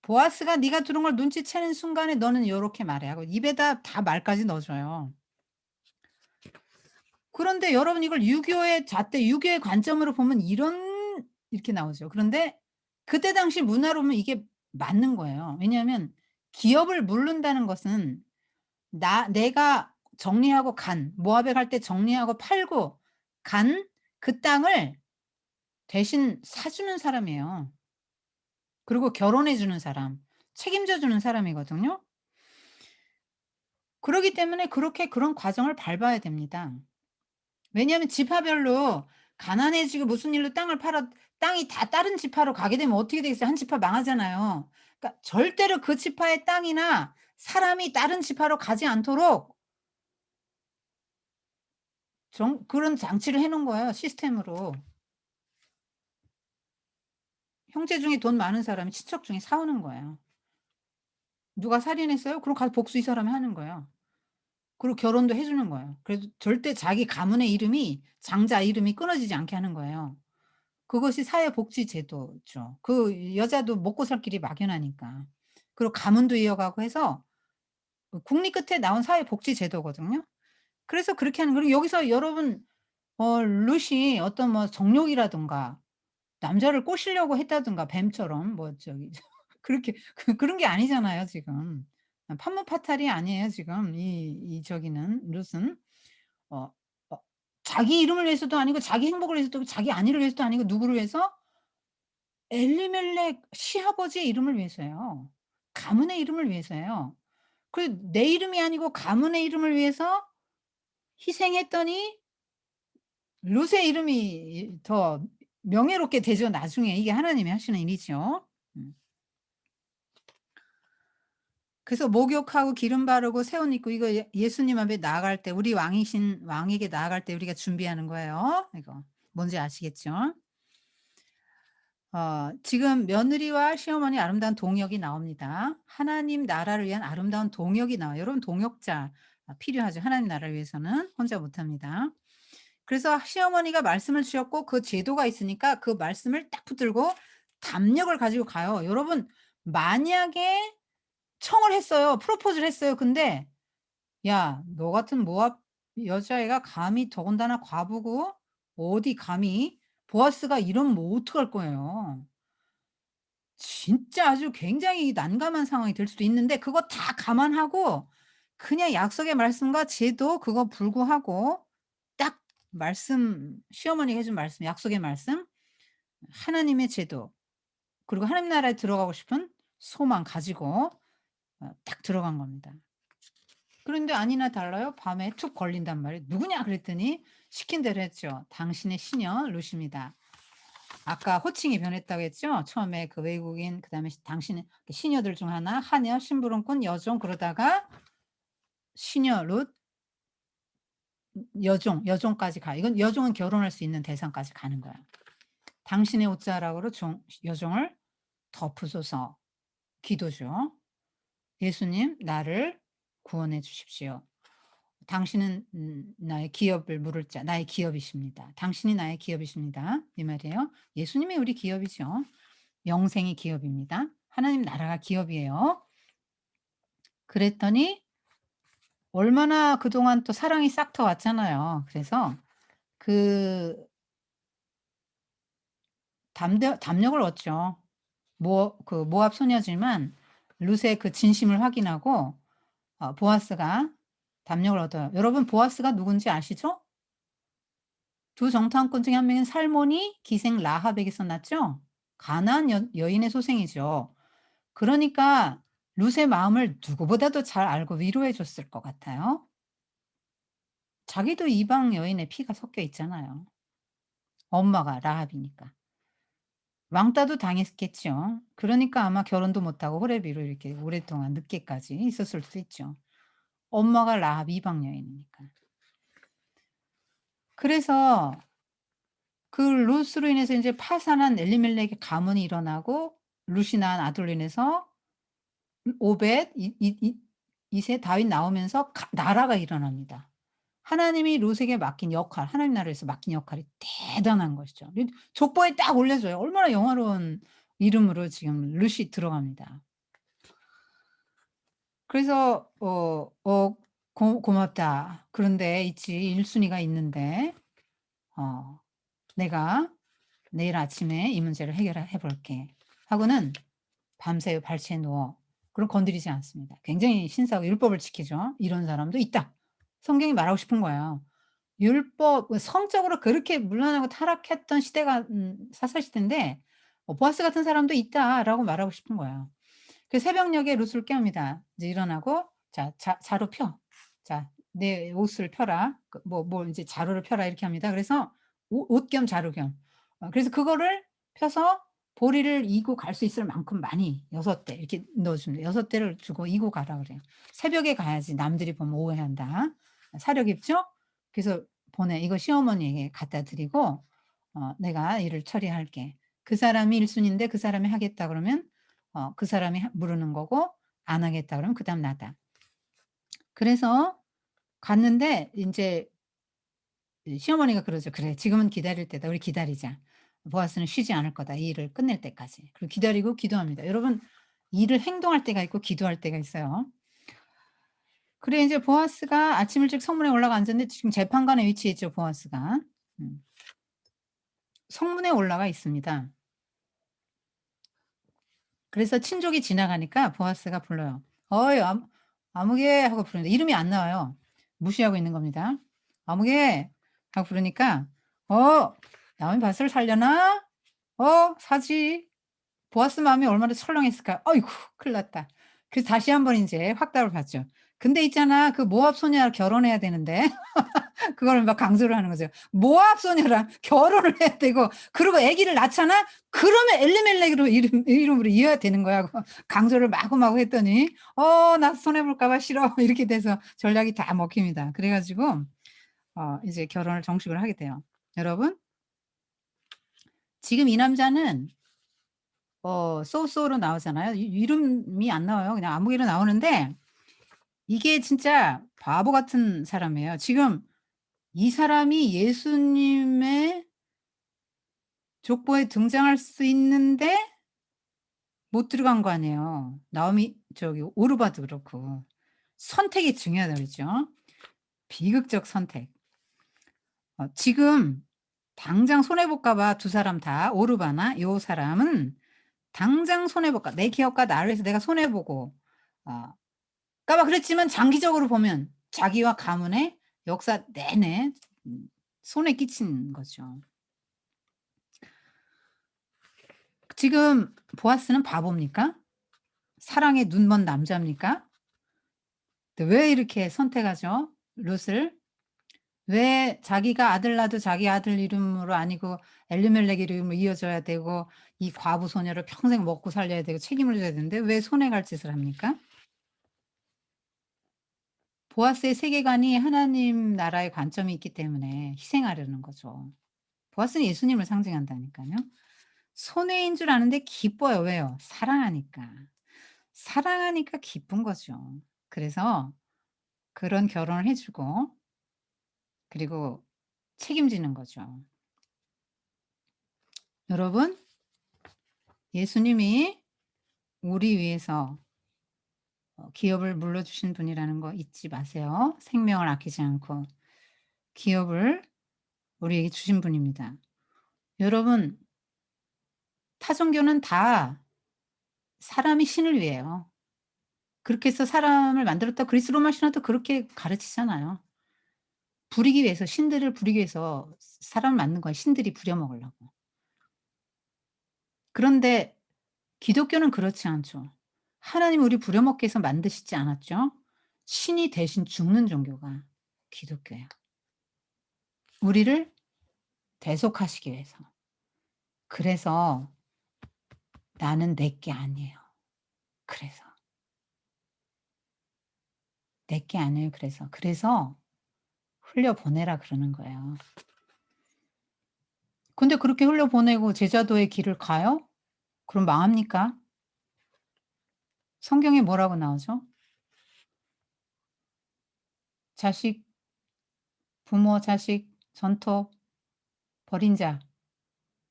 보아스가 "네가 들어온 걸 눈치채는 순간에 너는 요렇게 말해." 하고 입에다 다 말까지 넣어 줘요. 그런데 여러분 이걸 유교의 잣대 유교의 관점으로 보면 이렇게 나오죠. 그런데 그때 당시 문화로 보면 이게 맞는 거예요. 왜냐하면 기업을 물른다는 것은 내가 정리하고 간 모압에 갈 때 정리하고 팔고 간 그 땅을 대신 사 주는 사람이에요. 그리고 결혼해 주는 사람, 책임져 주는 사람이거든요. 그러기 때문에 그렇게 그런 과정을 밟아야 됩니다. 왜냐하면 지파별로 가난해지고 무슨 일로 땅을 팔아 땅이 다 다른 지파로 가게 되면 어떻게 되겠어요? 한 지파 망하잖아요. 그러니까 절대로 그 지파의 땅이나 사람이 다른 지파로 가지 않도록 그런 장치를 해 놓은 거예요 시스템으로. 형제 중에 돈 많은 사람이 친척 중에 사 오는 거예요. "누가 살인했어요?" 그럼 가서 복수 이 사람이 하는 거예요. 그리고 결혼도 해 주는 거예요. 그래도 절대 자기 가문의 이름이 장자 이름이 끊어지지 않게 하는 거예요. 그것이 사회복지제도죠. 그 여자도 먹고 살 길이 막연하니까. 그리고 가문도 이어가고 해서 국리 끝에 나온 사회복지제도거든요. 그래서 그렇게 하는 그리고 여기서 여러분 룻이 어떤 뭐 정욕이라든가 남자를 꼬시려고 했다든가 뱀처럼 뭐 저기 그렇게 그런 게 아니잖아요 지금. 판무파탈이 아니에요 지금 저기는 룻은. 어 어 자기 이름을 위해서도 아니고 자기 행복을 위해서도 자기 안위를 위해서도 아니고 누구를 위해서? 엘리멜렉 시아버지의 이름을 위해서요. 가문의 이름을 위해서요. 내 이름이 아니고 가문의 이름을 위해서 희생했더니 룻의 이름이 더 명예롭게 되죠 나중에. 이게 하나님이 하시는 일이죠. 음. 그래서 목욕하고 기름 바르고 새 옷 입고 이거 예수님 앞에 나아갈 때 우리 왕이신 왕에게 나아갈 때 우리가 준비하는 거예요. 이거 뭔지 아시겠죠? 지금 며느리와 시어머니 아름다운 동역이 나옵니다. 하나님 나라를 위한 아름다운 동역이 나와요. 여러분 동역자 필요하죠. 하나님 나라를 위해서는 혼자 못합니다. 그래서 시어머니가 말씀을 주셨고 그 제도가 있으니까 그 말씀을 딱 붙들고 담력을 가지고 가요. 여러분 만약에 청을 했어요. 프로포즈를 했어요. 근데 "야 너 같은 모압 여자애가 감히 더군다나 과부고 어디 감히 보아스가 이러면 뭐 어떡할 거예요. 진짜 아주 굉장히 난감한 상황이 될 수도 있는데 그거 다 감안하고 그냥 약속의 말씀과 제도 그거 불구하고 딱 말씀 시어머니가 해준 말씀 약속의 말씀 하나님의 제도 그리고 하나님 나라에 들어가고 싶은 소망 가지고 딱 들어간 겁니다. 그런데 아니나 달라요. 밤에 툭 걸린단 말이에요. "누구냐?" 그랬더니 시킨 대로 했죠. "당신의 시녀 루시입니다." 아까 호칭이 변했다고 했죠. 처음에 그 외국인 그다음에 당신의 시녀들 중 하나, 하녀, 심부름꾼, 여종 그러다가 시녀 룻, 여종까지 가 이건 여종은 결혼할 수 있는 대상까지 가는 거야. 당신의 옷자락으로 여종을 덮으소서. 기도죠. "예수님 나를 구원해 주십시오. 당신은 나의 기업을 물을 자 나의 기업이십니다. 당신이 나의 기업이십니다." 이 말이에요. 예수님이 우리 기업이죠. 영생이 기업입니다. 하나님 나라가 기업이에요. 그랬더니 얼마나 그동안 또 사랑이 싹 트왔잖아요. 그래서 그 담력을 얻죠. 모압 소녀지만 룻의 그 진심을 확인하고 보아스가 담력을 얻어요. 여러분 보아스가 누군지 아시죠? 두 정탐꾼 중에 한 명인 살몬이 기생 라합에게서 났죠? 가나안 여인의 소생이죠. 그러니까 룻의 마음을 누구보다도 잘 알고 위로해 줬을 것 같아요. 자기도 이방 여인의 피가 섞여 있잖아요. 엄마가 라합이니까. 왕따도 당했겠죠. 그러니까 아마 결혼도 못하고 호레비로 이렇게 오랫동안 늦게까지 있었을 수도 있죠. 엄마가 라합 이방 여인이니까. 그래서 그 룻으로 인해서 인제 파산한 엘리멜렉의 가문이 일어나고 룻이 낳은 아들로 인해서 오벳 이 이세 다윗 나오면서 나라가 일어납니다. 하나님이 룻에게 맡긴 역할 하나님 나라에서 맡긴 역할이 대단한 것이죠. 족보에 딱 올려줘요. 얼마나 영화로운 이름으로 지금 룻이 들어갑니다. 그래서 고맙다. 그런데 있지 1 순위가 있는데 어 "내가 내일 아침에 이 문제를 해결해 볼게." 하고는 밤새 발치에 누워 그럼 건드리지 않습니다. 굉장히 신사하고 율법을 지키죠. 이런 사람도 있다. 성경이 말하고 싶은 거예요. 성적으로 그렇게 문란하고 타락했던 시대가 사사 시대인데 보아스 같은 사람도 있다라고 말하고 싶은 거예요. 그 새벽녘에 룻을 깨웁니다. 이제 일어나고 "자 자루 펴. 자 내 옷을 펴라." 인제 "자루를 펴라." 이렇게 합니다. 그래서 옷 겸 자루 겸. 그래서 그거를 펴서 보리를 이고 갈 수 있을 만큼 많이 6 대 이렇게 넣어 줍니다. 6 대를 주고 이고 가라 그래요. "새벽에 가야지 남들이 보면 오해한다." 사려 깊죠? 그래서 보내. "이거 시어머니에게 갖다 드리고 내가 일을 처리할게." 그 사람이 1 순위인데 그 사람이 하겠다 그러면 그 사람이 물으는 거고 안 하겠다 그러면 그다음 나다. 그래서 갔는데 인제 시어머니가 그러죠. "그래 지금은 기다릴 때다. 우리 기다리자. 보아스는 쉬지 않을 거다. 이 일을 끝낼 때까지." 그리고 기다리고 기도합니다. 여러분 일을 행동할 때가 있고 기도할 때가 있어요. 그래 인제 보아스가 아침 일찍 성문에 올라가 앉았는데 지금 재판관에 위치해 있죠 보아스가. 음. 성문에 올라가 있습니다. 그래서 친족이 지나가니까 보아스가 불러요. "어이 아무개." 하고 부르는데 이름이 안 나와요. 무시하고 있는 겁니다. "아무개." 하고 부르니까 나무의 밭을 살려나? 사지." 보아스 마음이 얼마나 철렁했을까요? '아이고 큰일 났다.' 그래서 다시 한번 인제 확답을 받죠. "근데 있잖아 그 모압 소녀랑 결혼해야 되는데." 그거를 막 강조를 하는 거죠. 모압 소녀랑 결혼을 해야 되고 그리고 아기를 낳잖아? 그러면 엘리멜렉으로 이름으로 이어야 되는 거야. 고 강조를 마구마구 했더니 나 손해 볼까 봐 싫어." 이렇게 돼서 전략이 다 먹힙니다. 그래 가지고 이제 결혼을 정식으로 하게 돼요. 여러분 지금 이 남자는 소로 나오잖아요. 이름이 안 나와요. 그냥 아무개로 나오는데 이게 진짜 바보 같은 사람이에요. 지금 이 사람이 예수님의 족보에 등장할 수 있는데 못 들어간 거 아니에요. 나오미 저기 오르바도 그렇고. 선택이 중요하다 그랬죠. 비극적 선택. 지금 당장 손해 볼까 봐 두 사람 다 오르바나 요 사람은 당장 손해 볼까 내 기업과 나를 위해서 내가 손해 보고 어 까봐 그랬지만 장기적으로 보면 자기와 가문의 역사 내내 손에 끼친 거죠. 지금 보아스는 바보입니까? 사랑에 눈먼 남자입니까? 왜 이렇게 선택하죠? 룻을? 왜 자기가 아들 낳아도 자기 아들 이름으로 아니고 엘리멜렉 이름으로 이어져야 되고 이 과부 소녀를 평생 먹고 살려야 되고 책임을 져야 되는데 왜 손해 갈 짓을 합니까? 보아스의 세계관이 하나님 나라의 관점이 있기 때문에 희생하려는 거죠. 보아스는 예수님을 상징한다니까요. 손해인 줄 아는데 기뻐요. 왜요? 사랑하니까. 사랑하니까 기쁜 거죠. 그래서 그런 결혼을 해 주고 그리고 책임지는 거죠. 여러분 예수님이 우리 위해서 기업을 물려주신 분이라는 거 잊지 마세요. 생명을 아끼지 않고 기업을 우리에게 주신 분입니다. 여러분 타종교는 다 사람이 신을 위해요. 그렇게 해서 사람을 만들었다 그리스 로마 신화도 그렇게 가르치잖아요. 부리기 위해서 신들을 부리기 위해서 사람을 만든 거야 신들이 부려먹으려고. 그런데 기독교는 그렇지 않죠. 하나님이 우리 부려먹기 위해서 만드시지 않았죠. 신이 대신 죽는 종교가 기독교예요. 우리를 대속하시기 위해서. 그래서 나는 내 게 아니에요. 그래서. 내 게 아니에요 그래서. 그래서 흘려보내라 그러는 거예요. 근데 그렇게 흘려보내고 제자도의 길을 가요? 그럼 망합니까? 성경에 뭐라고 나오죠? 자식, 부모, 자식, 전토, 벌인 자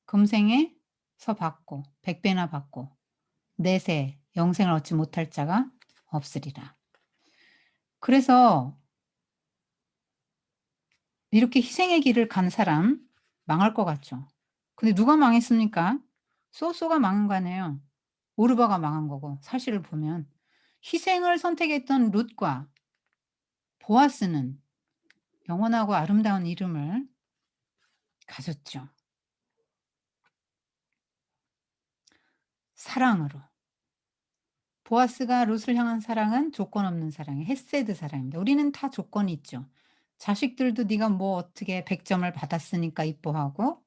금생에서 받고 100배나 받고 내세 영생을 얻지 못할 자가 없으리라. 그래서 이렇게 희생의 길을 간 사람 망할 것 같죠. 근데 누가 망했습니까? 소소가 망한 거 아니에요. 오르바가 망한 거고 사실을 보면 희생을 선택했던 룻과 보아스는 영원하고 아름다운 이름을 가졌죠. 사랑으로. 보아스가 룻을 향한 사랑은 조건 없는 사랑이에요. 헤세드 사랑입니다. 우리는 다 조건이 있죠. 자식들도 네가 뭐 어떻게 100점을 받았으니까 이뻐하고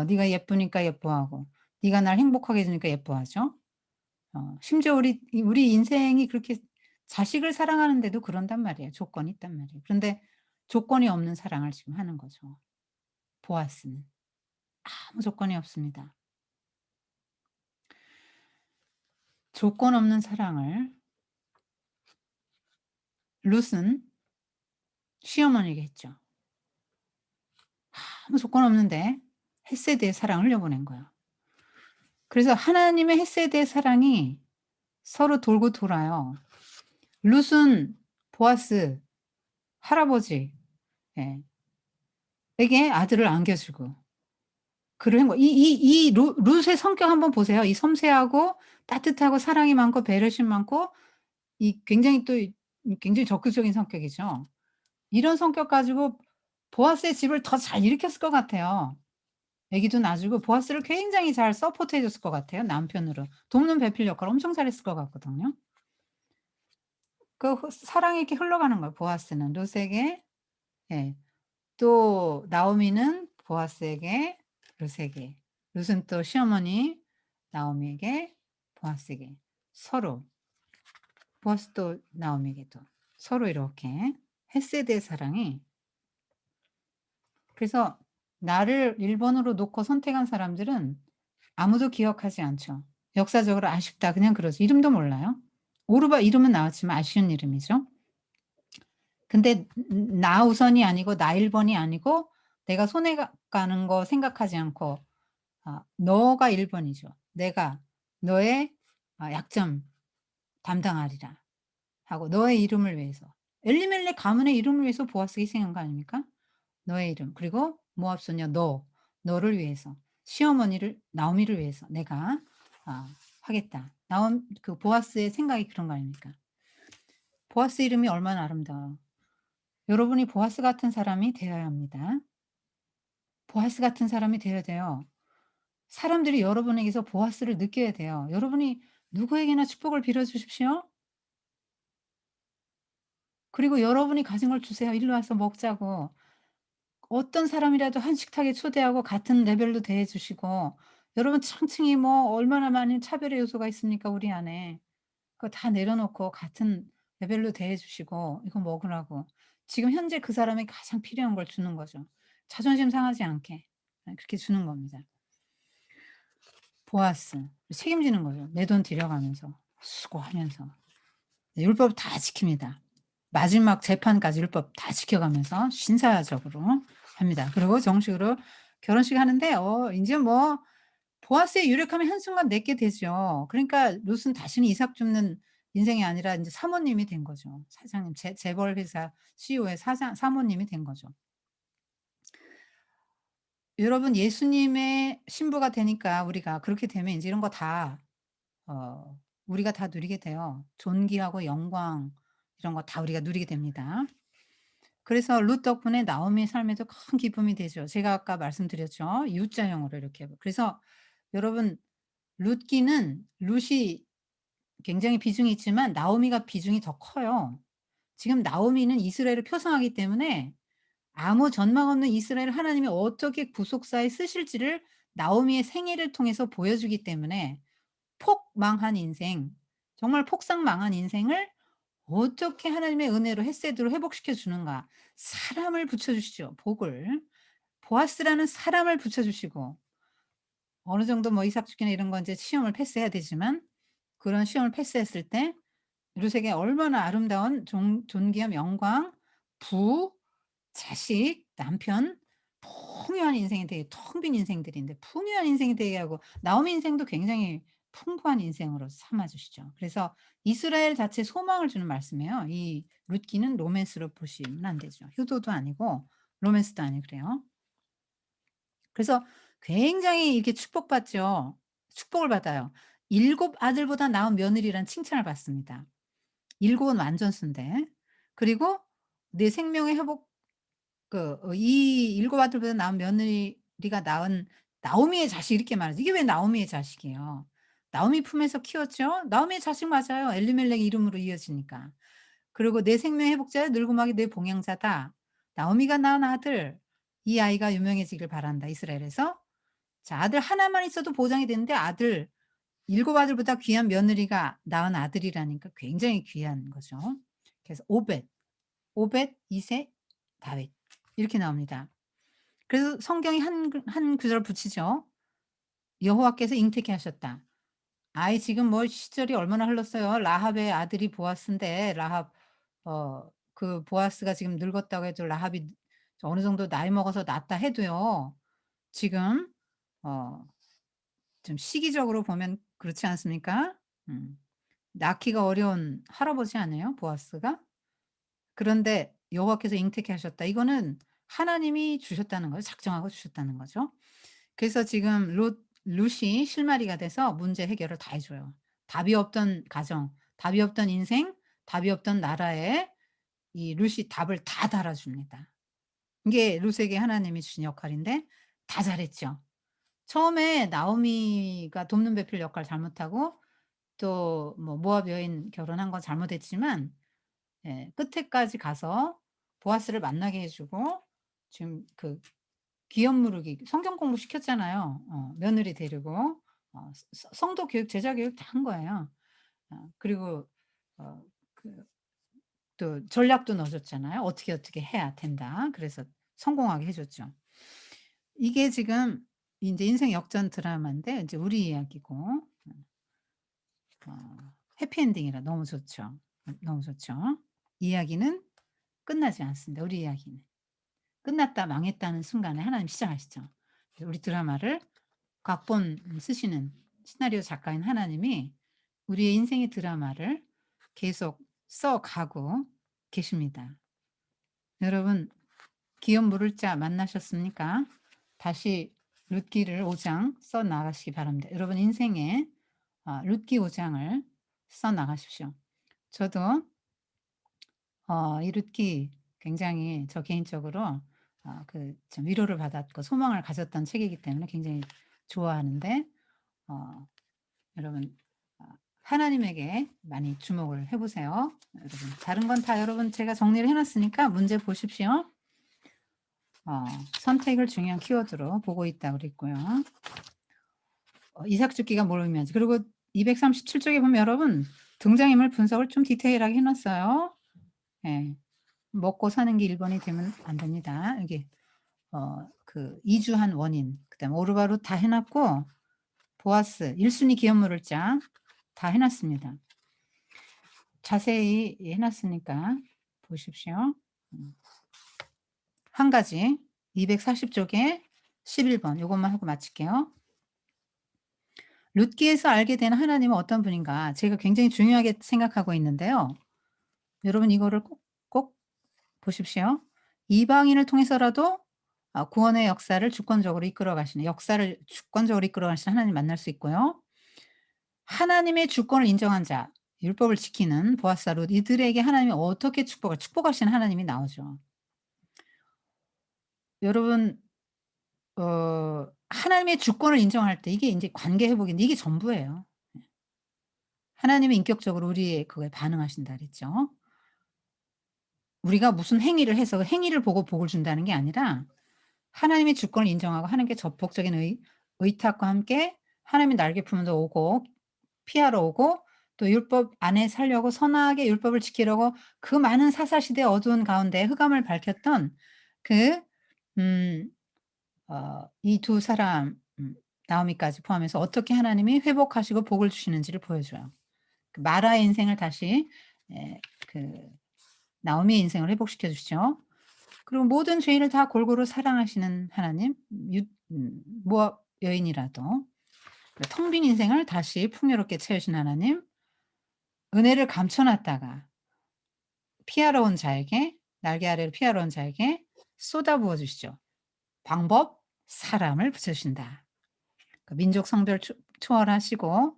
네가 예쁘니까 예뻐하고 네가 날 행복하게 해 주니까 예뻐하죠. 심지어 우리 인생이 그렇게 자식을 사랑하는데도 그런단 말이에요. 조건이 있단 말이에요. 그런데 조건이 없는 사랑을 지금 하는 거죠. 보아스는. 아무 조건이 없습니다. 조건 없는 사랑을 룻은 시어머니에게 했죠. 아무 조건 없는데 헷세드의 사랑을 흘려보낸 거예요. 그래서 하나님의 헷세드의 사랑이 서로 돌고 돌아요. 룻은 보아스 할아버지 예 에게 아들을 안겨주고 그런 거 이 룻의 성격 한번 보세요. 이 섬세하고 따뜻하고 사랑이 많고 배려심 많고 이 굉장히 또 굉장히 적극적인 성격이죠. 이런 성격 가지고 보아스의 집을 더 잘 일으켰을 것 같아요. 아기도 낳아주고 보아스를 굉장히 잘 서포트해 줬을 것 같아요 남편으로. 돕는 배필 역할을 엄청 잘했을 것 같거든요. 사랑이 이렇게 흘러가는 거예요 보아스는 룻에게. 예. 또 나오미는 보아스에게 룻에게. 룻은 또 시어머니 나오미에게 보아스에게 서로 보아스도 나오미에게도 서로 이렇게 헤세드의 사랑이 그래서 나를 1 번으로 놓고 선택한 사람들은 아무도 기억하지 않죠. 역사적으로 아쉽다 그냥 그러지. 이름도 몰라요. 오르바 이름은 나왔지만 아쉬운 이름이죠. 근데 나 우선이 아니고 나 1 번이 아니고 내가 손해 가는 거 생각하지 않고 너가 1 번이죠. 내가 너의 약점 담당하리라 하고 너의 이름을 위해서. 엘리멜렉 가문의 이름을 위해서 보아스가 희생한 거 아닙니까? 너의 이름 그리고 모압 소녀 너를 위해서 시어머니를 나오미를 위해서 내가 하겠다. 그 보아스의 생각이 그런 거 아닙니까? 보아스 이름이 얼마나 아름다워요. 여러분이 보아스 같은 사람이 되어야 합니다. 보아스 같은 사람이 되어야 돼요. 사람들이 여러분에게서 보아스를 느껴야 돼요. 여러분이 누구에게나 축복을 빌어 주십시오. 그리고 여러분이 가진 걸 주세요. "일로 와서 먹자고." 어떤 사람이라도 한 식탁에 초대하고 같은 레벨로 대해 주시고 여러분 층층이 뭐 얼마나 많은 차별의 요소가 있습니까 우리 안에. 그거 다 내려놓고 같은 레벨로 대해 주시고 이거 먹으라고. 지금 현재 그 사람이 가장 필요한 걸 주는 거죠. 자존심 상하지 않게. 그렇게 주는 겁니다. 보아스. 책임지는 거죠. 내 돈 들여가면서 수고하면서. 네, 율법 다 지킵니다. 마지막 재판까지 율법 다 지켜가면서 신사적으로 합니다. 그리고 정식으로 결혼식 하는데 인제 뭐 보아스의 유력함이 한순간 내게 되죠. 그러니까 룻은 다시는 이삭 줍는 인생이 아니라 인제 사모님이 된 거죠. 사장님 재벌 회사 CEO의 사모님이 된 거죠. 여러분 예수님의 신부가 되니까 우리가 그렇게 되면 인제 이런 거 다 우리가 다 누리게 돼요. 존귀하고 영광 이런 거 다 우리가 누리게 됩니다. 그래서 룻 덕분에 나오미의 삶에도 큰 기쁨이 되죠. 제가 아까 말씀드렸죠. U자형으로 이렇게. 그래서 여러분 룻기는 룻이 굉장히 비중이 있지만 나오미가 비중이 더 커요. 지금 나오미는 이스라엘을 표상하기 때문에 아무 전망 없는 이스라엘을 하나님이 어떻게 구속사에 쓰실지를 나오미의 생애를 통해서 보여주기 때문에 폭망한 인생, 정말 폭삭 망한 인생을 어떻게 하나님의 은혜로 헤세드로 회복시켜 주는가. 사람을 붙여 주시죠, 복을. 보아스라는 사람을 붙여 주시고 어느 정도 뭐 이삭 주기나 이런 건 이제 시험을 패스해야 되지만 그런 시험을 패스했을 때 룻에게 얼마나 아름다운 존귀함, 영광, 부, 자식, 남편 풍요한 인생이 되게 텅 빈 인생들인데 풍요한 인생이 되게 하고 나오미 인생도 굉장히 풍부한 인생으로 삼아 주시죠. 그래서 이스라엘 자체에 소망을 주는 말씀이에요. 이 룻기는 로맨스로 보시면 안 되죠. 효도도 아니고 로맨스도 아니고 그래요. 그래서 굉장히 이렇게 축복받죠. 축복을 받아요. 일곱 아들보다 나은 며느리라는 칭찬을 받습니다. 일곱은 완전수인데. 그리고 내 생명의 회복 이 일곱 아들보다 나은 며느리가 낳은 나오미의 자식 이렇게 말하죠. 이게 왜 나오미의 자식이에요? 나오미 품에서 키웠죠. 나오미의 자식 맞아요. 엘리멜렉 이름으로 이어지니까. 그리고 "내 생명의 회복자여 늙음하게 내 봉양자다." 나오미가 낳은 아들 이 아이가 유명해지길 바란다 이스라엘에서. 자 아들 하나만 있어도 보장이 되는데 아들 일곱 아들보다 귀한 며느리가 낳은 아들이라니까 굉장히 귀한 거죠. 그래서 오벳 이세 다윗 이렇게 나옵니다. 그래서 성경이 한 구절 붙이죠. "여호와께서 잉태케 하셨다." 아이 지금 뭐 시절이 얼마나 흘렀어요. 라합의 아들이 보아스인데 라합 그 보아스가 지금 늙었다고 해도 라합이 어느 정도 나이 먹어서 낳았다 해도요. 지금 어 좀 시기적으로 보면 그렇지 않습니까? 음. 낳기가 어려운 할아버지 아니에요 보아스가? 그런데 여호와께서 잉태케 하셨다. 이거는 하나님이 주셨다는 거예요. 작정하고 주셨다는 거죠. 그래서 지금 룻이 실마리가 돼서 문제 해결을 다 해 줘요. 답이 없던 가정, 답이 없던 인생, 답이 없던 나라에 이 룻이 답을 다 달아 줍니다. 이게 룻에게 하나님이 주신 역할인데 다 잘했죠. 처음에 나오미가 돕는 배필 역할 잘못하고 또 뭐 모압 여인 결혼한 건 잘못했지만 끝에까지 가서 보아스를 만나게 해 주고 지금 그 귀염 무르기 성경 공부 시켰잖아요. 며느리 데리고 성도 교육, 제자 교육 다 한 거예요. 그리고 어 그 또 전략도 넣어 줬잖아요. 어떻게 해야 된다. 그래서 성공하게 해 줬죠. 이게 지금 인제 인생 역전 드라마인데 인제 우리 이야기고 어 해피엔딩이라 너무 좋죠. 너무 좋죠. 이야기는 끝나지 않습니다, 우리 이야기는. 끝났다 망했다는 순간에 하나님 시작하시죠. 그래서 우리 드라마를 각본 쓰시는 시나리오 작가인 하나님이 우리의 인생의 드라마를 계속 써 가고 계십니다. 여러분 기업 물을 자 만나셨습니까? 다시 룻기를 5장 써 나가시기 바랍니다. 여러분 인생에 룻기 5장을 써 나가십시오. 저도 이 룻기 굉장히 저 개인적으로 좀 위로를 받았고 소망을 가졌던 책이기 때문에 굉장히 좋아하는데 여러분 하나님에게 많이 주목을 해 보세요. 여러분 다른 건 다 여러분 제가 정리를 해 놨으니까 문제 보십시오. 선택을 중요한 키워드로 보고 있다고 그랬고요. 이삭 죽기가 뭘 의미하는지. 그리고 237쪽에 보면 여러분 등장인물 분석을 좀 디테일하게 해 놨어요. 예. 먹고 사는 게 1번이 되면 안 됩니다. 여기 이주한 원인, 그다음에 오르바로 다 해 놨고 보아스 1순위 기업물을 자 다 해 놨습니다. 자세히 해 놨으니까 보십시오. 한 가지 240쪽에 11번 요것만 하고 마칠게요. 룻기에서 알게 된 하나님은 어떤 분인가 제가 굉장히 중요하게 생각하고 있는데요. 여러분 이거를 꼭 보십시오. 이방인을 통해서라도 구원의 역사를 주권적으로 이끌어 가시는 역사를 주권적으로 이끌어 가시는 하나님 만날 수 있고요. 하나님의 주권을 인정한 자, 율법을 지키는 보아스와 룻 이들에게 하나님이 어떻게 축복하시는 하나님이 나오죠. 여러분 하나님의 주권을 인정할 때 이게 인제 관계 회복인데 이게 전부예요. 하나님은 인격적으로 우리의 그거에 반응하신다 그랬죠. 우리가 무슨 행위를 해서 그 행위를 보고 복을 준다는 게 아니라 하나님의 주권을 인정하고 하나님께 적극적인 의탁과 함께 하나님의 날개 품으러 오고 피하러 오고 또 율법 안에 살려고 선하게 율법을 지키려고 그 많은 사사시대의 어두운 가운데 흑암을 밝혔던 그 이 두 사람 나오미까지 포함해서 어떻게 하나님이 회복하시고 복을 주시는지를 보여줘요. 그 마라의 인생을 다시 그 나오미의 인생을 회복시켜 주시죠. 그리고 모든 죄인을 다 골고루 사랑하시는 하나님, 모압 여인이라도 텅 빈 인생을 다시 풍요롭게 채우신 하나님, 은혜를 감춰 놨다가 피하러 온 자에게 날개 아래로 피하러 온 자에게 쏟아부어 주시죠. 방법 사람을 붙여주신다. 민족 성별 초월하시고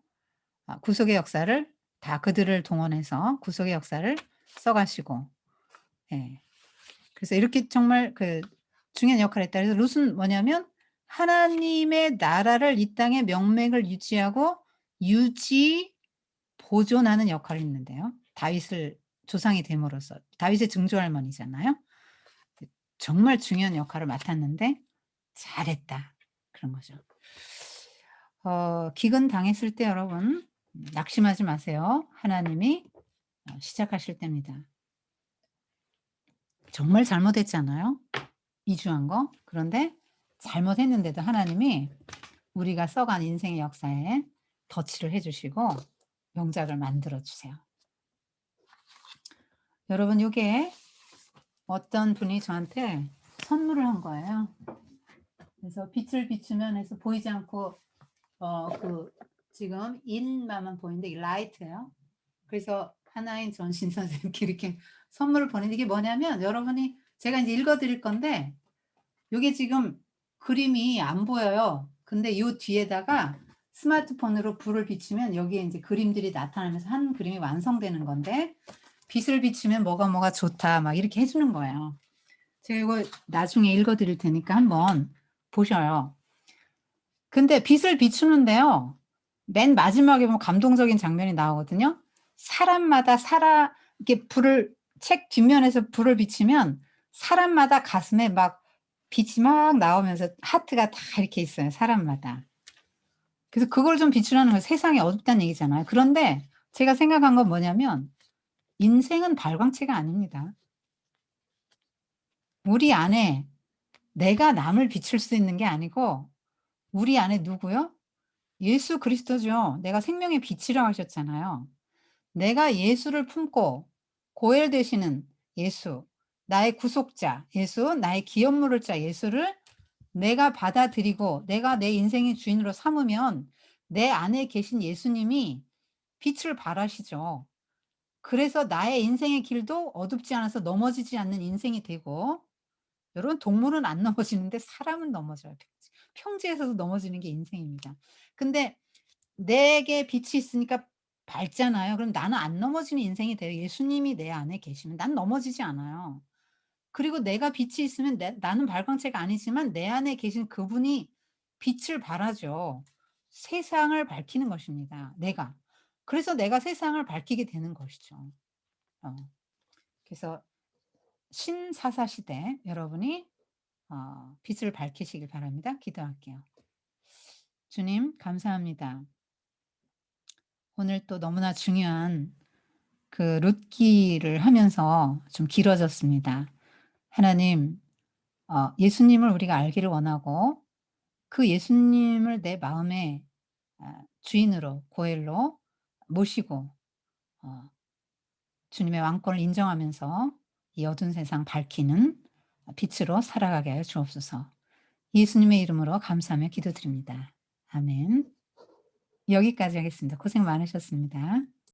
구속의 역사를 다 그들을 동원해서 구속의 역사를 써 가시고 예. 그래서 이렇게 정말 중요한 역할을 했다. 그래서 룻은 뭐냐면 하나님의 나라를 이 땅의 명맥을 유지하고 보존하는 역할을 했는데요. 다윗을 조상이 됨으로써 다윗의 증조할머니잖아요. 정말 중요한 역할을 맡았는데 잘했다. 그런 거죠. 기근 당했을 때 여러분 낙심하지 마세요. 하나님이 시작하실 때입니다. 정말 잘못했잖아요. 이주한 거. 그런데 잘못했는데도 하나님이 우리가 써간 인생의 역사에 덧칠을 해 주시고 명작을 만들어 주세요. 여러분 요게 어떤 분이 저한테 선물을 한 거예요. 그래서 빛을 비추면 해서 보이지 않고 지금 인만 보이는데 이 라이트예요. 그래서 하나인 전신 선생님께 이렇게 선물을 보냈는데 이게 뭐냐면 여러분이 제가 이제 읽어 드릴 건데 요게 지금 그림이 안 보여요. 근데 요 뒤에다가 스마트폰으로 불을 비추면 여기에 인제 그림들이 나타나면서 한 그림이 완성되는 건데 "빛을 비추면 뭐가 좋다." 막 이렇게 해 주는 거예요. 제가 이거 나중에 읽어 드릴 테니까 한번 보셔요. 근데 빛을 비추는데요. 맨 마지막에 보면 감동적인 장면이 나오거든요. 사람마다 이렇게 책 뒷면에서 불을 비치면 사람마다 가슴에 막 빛이 막 나오면서 하트가 다 이렇게 있어요, 사람마다. 그래서 그걸 좀 비추라는 거예요. 세상이 어둡다는 얘기잖아요. 그런데 제가 생각한 건 뭐냐면 인생은 발광체가 아닙니다. 우리 안에 내가 남을 비출 수 있는 게 아니고 우리 안에 누구요? 예수 그리스도죠. 내가 생명의 빛이라고 하셨잖아요. 내가 예수를 품고 고엘 되시는 예수, 나의 구속자 예수, 나의 기업물을 자 예수를 내가 받아들이고 내가 내 인생의 주인으로 삼으면 내 안에 계신 예수님이 빛을 발하시죠. 그래서 나의 인생의 길도 어둡지 않아서 넘어지지 않는 인생이 되고, 여러분 동물은 안 넘어지는데 사람은 넘어져요. 평지에서도 넘어지는 게 인생입니다. 근데 내게 빛이 있으니까 밝잖아요. 그럼 나는 안 넘어지는 인생이 돼요. 예수님이 내 안에 계시면 난 넘어지지 않아요. 그리고 내가 빛이 있으면 나는 발광체가 아니지만 내 안에 계신 그분이 빛을 발하죠. 세상을 밝히는 것입니다, 내가. 그래서 내가 세상을 밝히게 되는 것이죠. 어. 그래서 신사사 시대 여러분이 빛을 밝히시길 바랍니다. 기도할게요. 주님 감사합니다. 오늘 또 너무나 중요한 그 룻기를 하면서 좀 길어졌습니다. 하나님, 예수님을 우리가 알기를 원하고 그 예수님을 내 마음의 주인으로 고엘로 모시고 어 주님의 왕권을 인정하면서 이 어두운 세상 밝히는 빛으로 살아가게 하여 주옵소서. 예수님의 이름으로 감사하며 기도드립니다. 아멘. 여기까지 하겠습니다. 고생 많으셨습니다.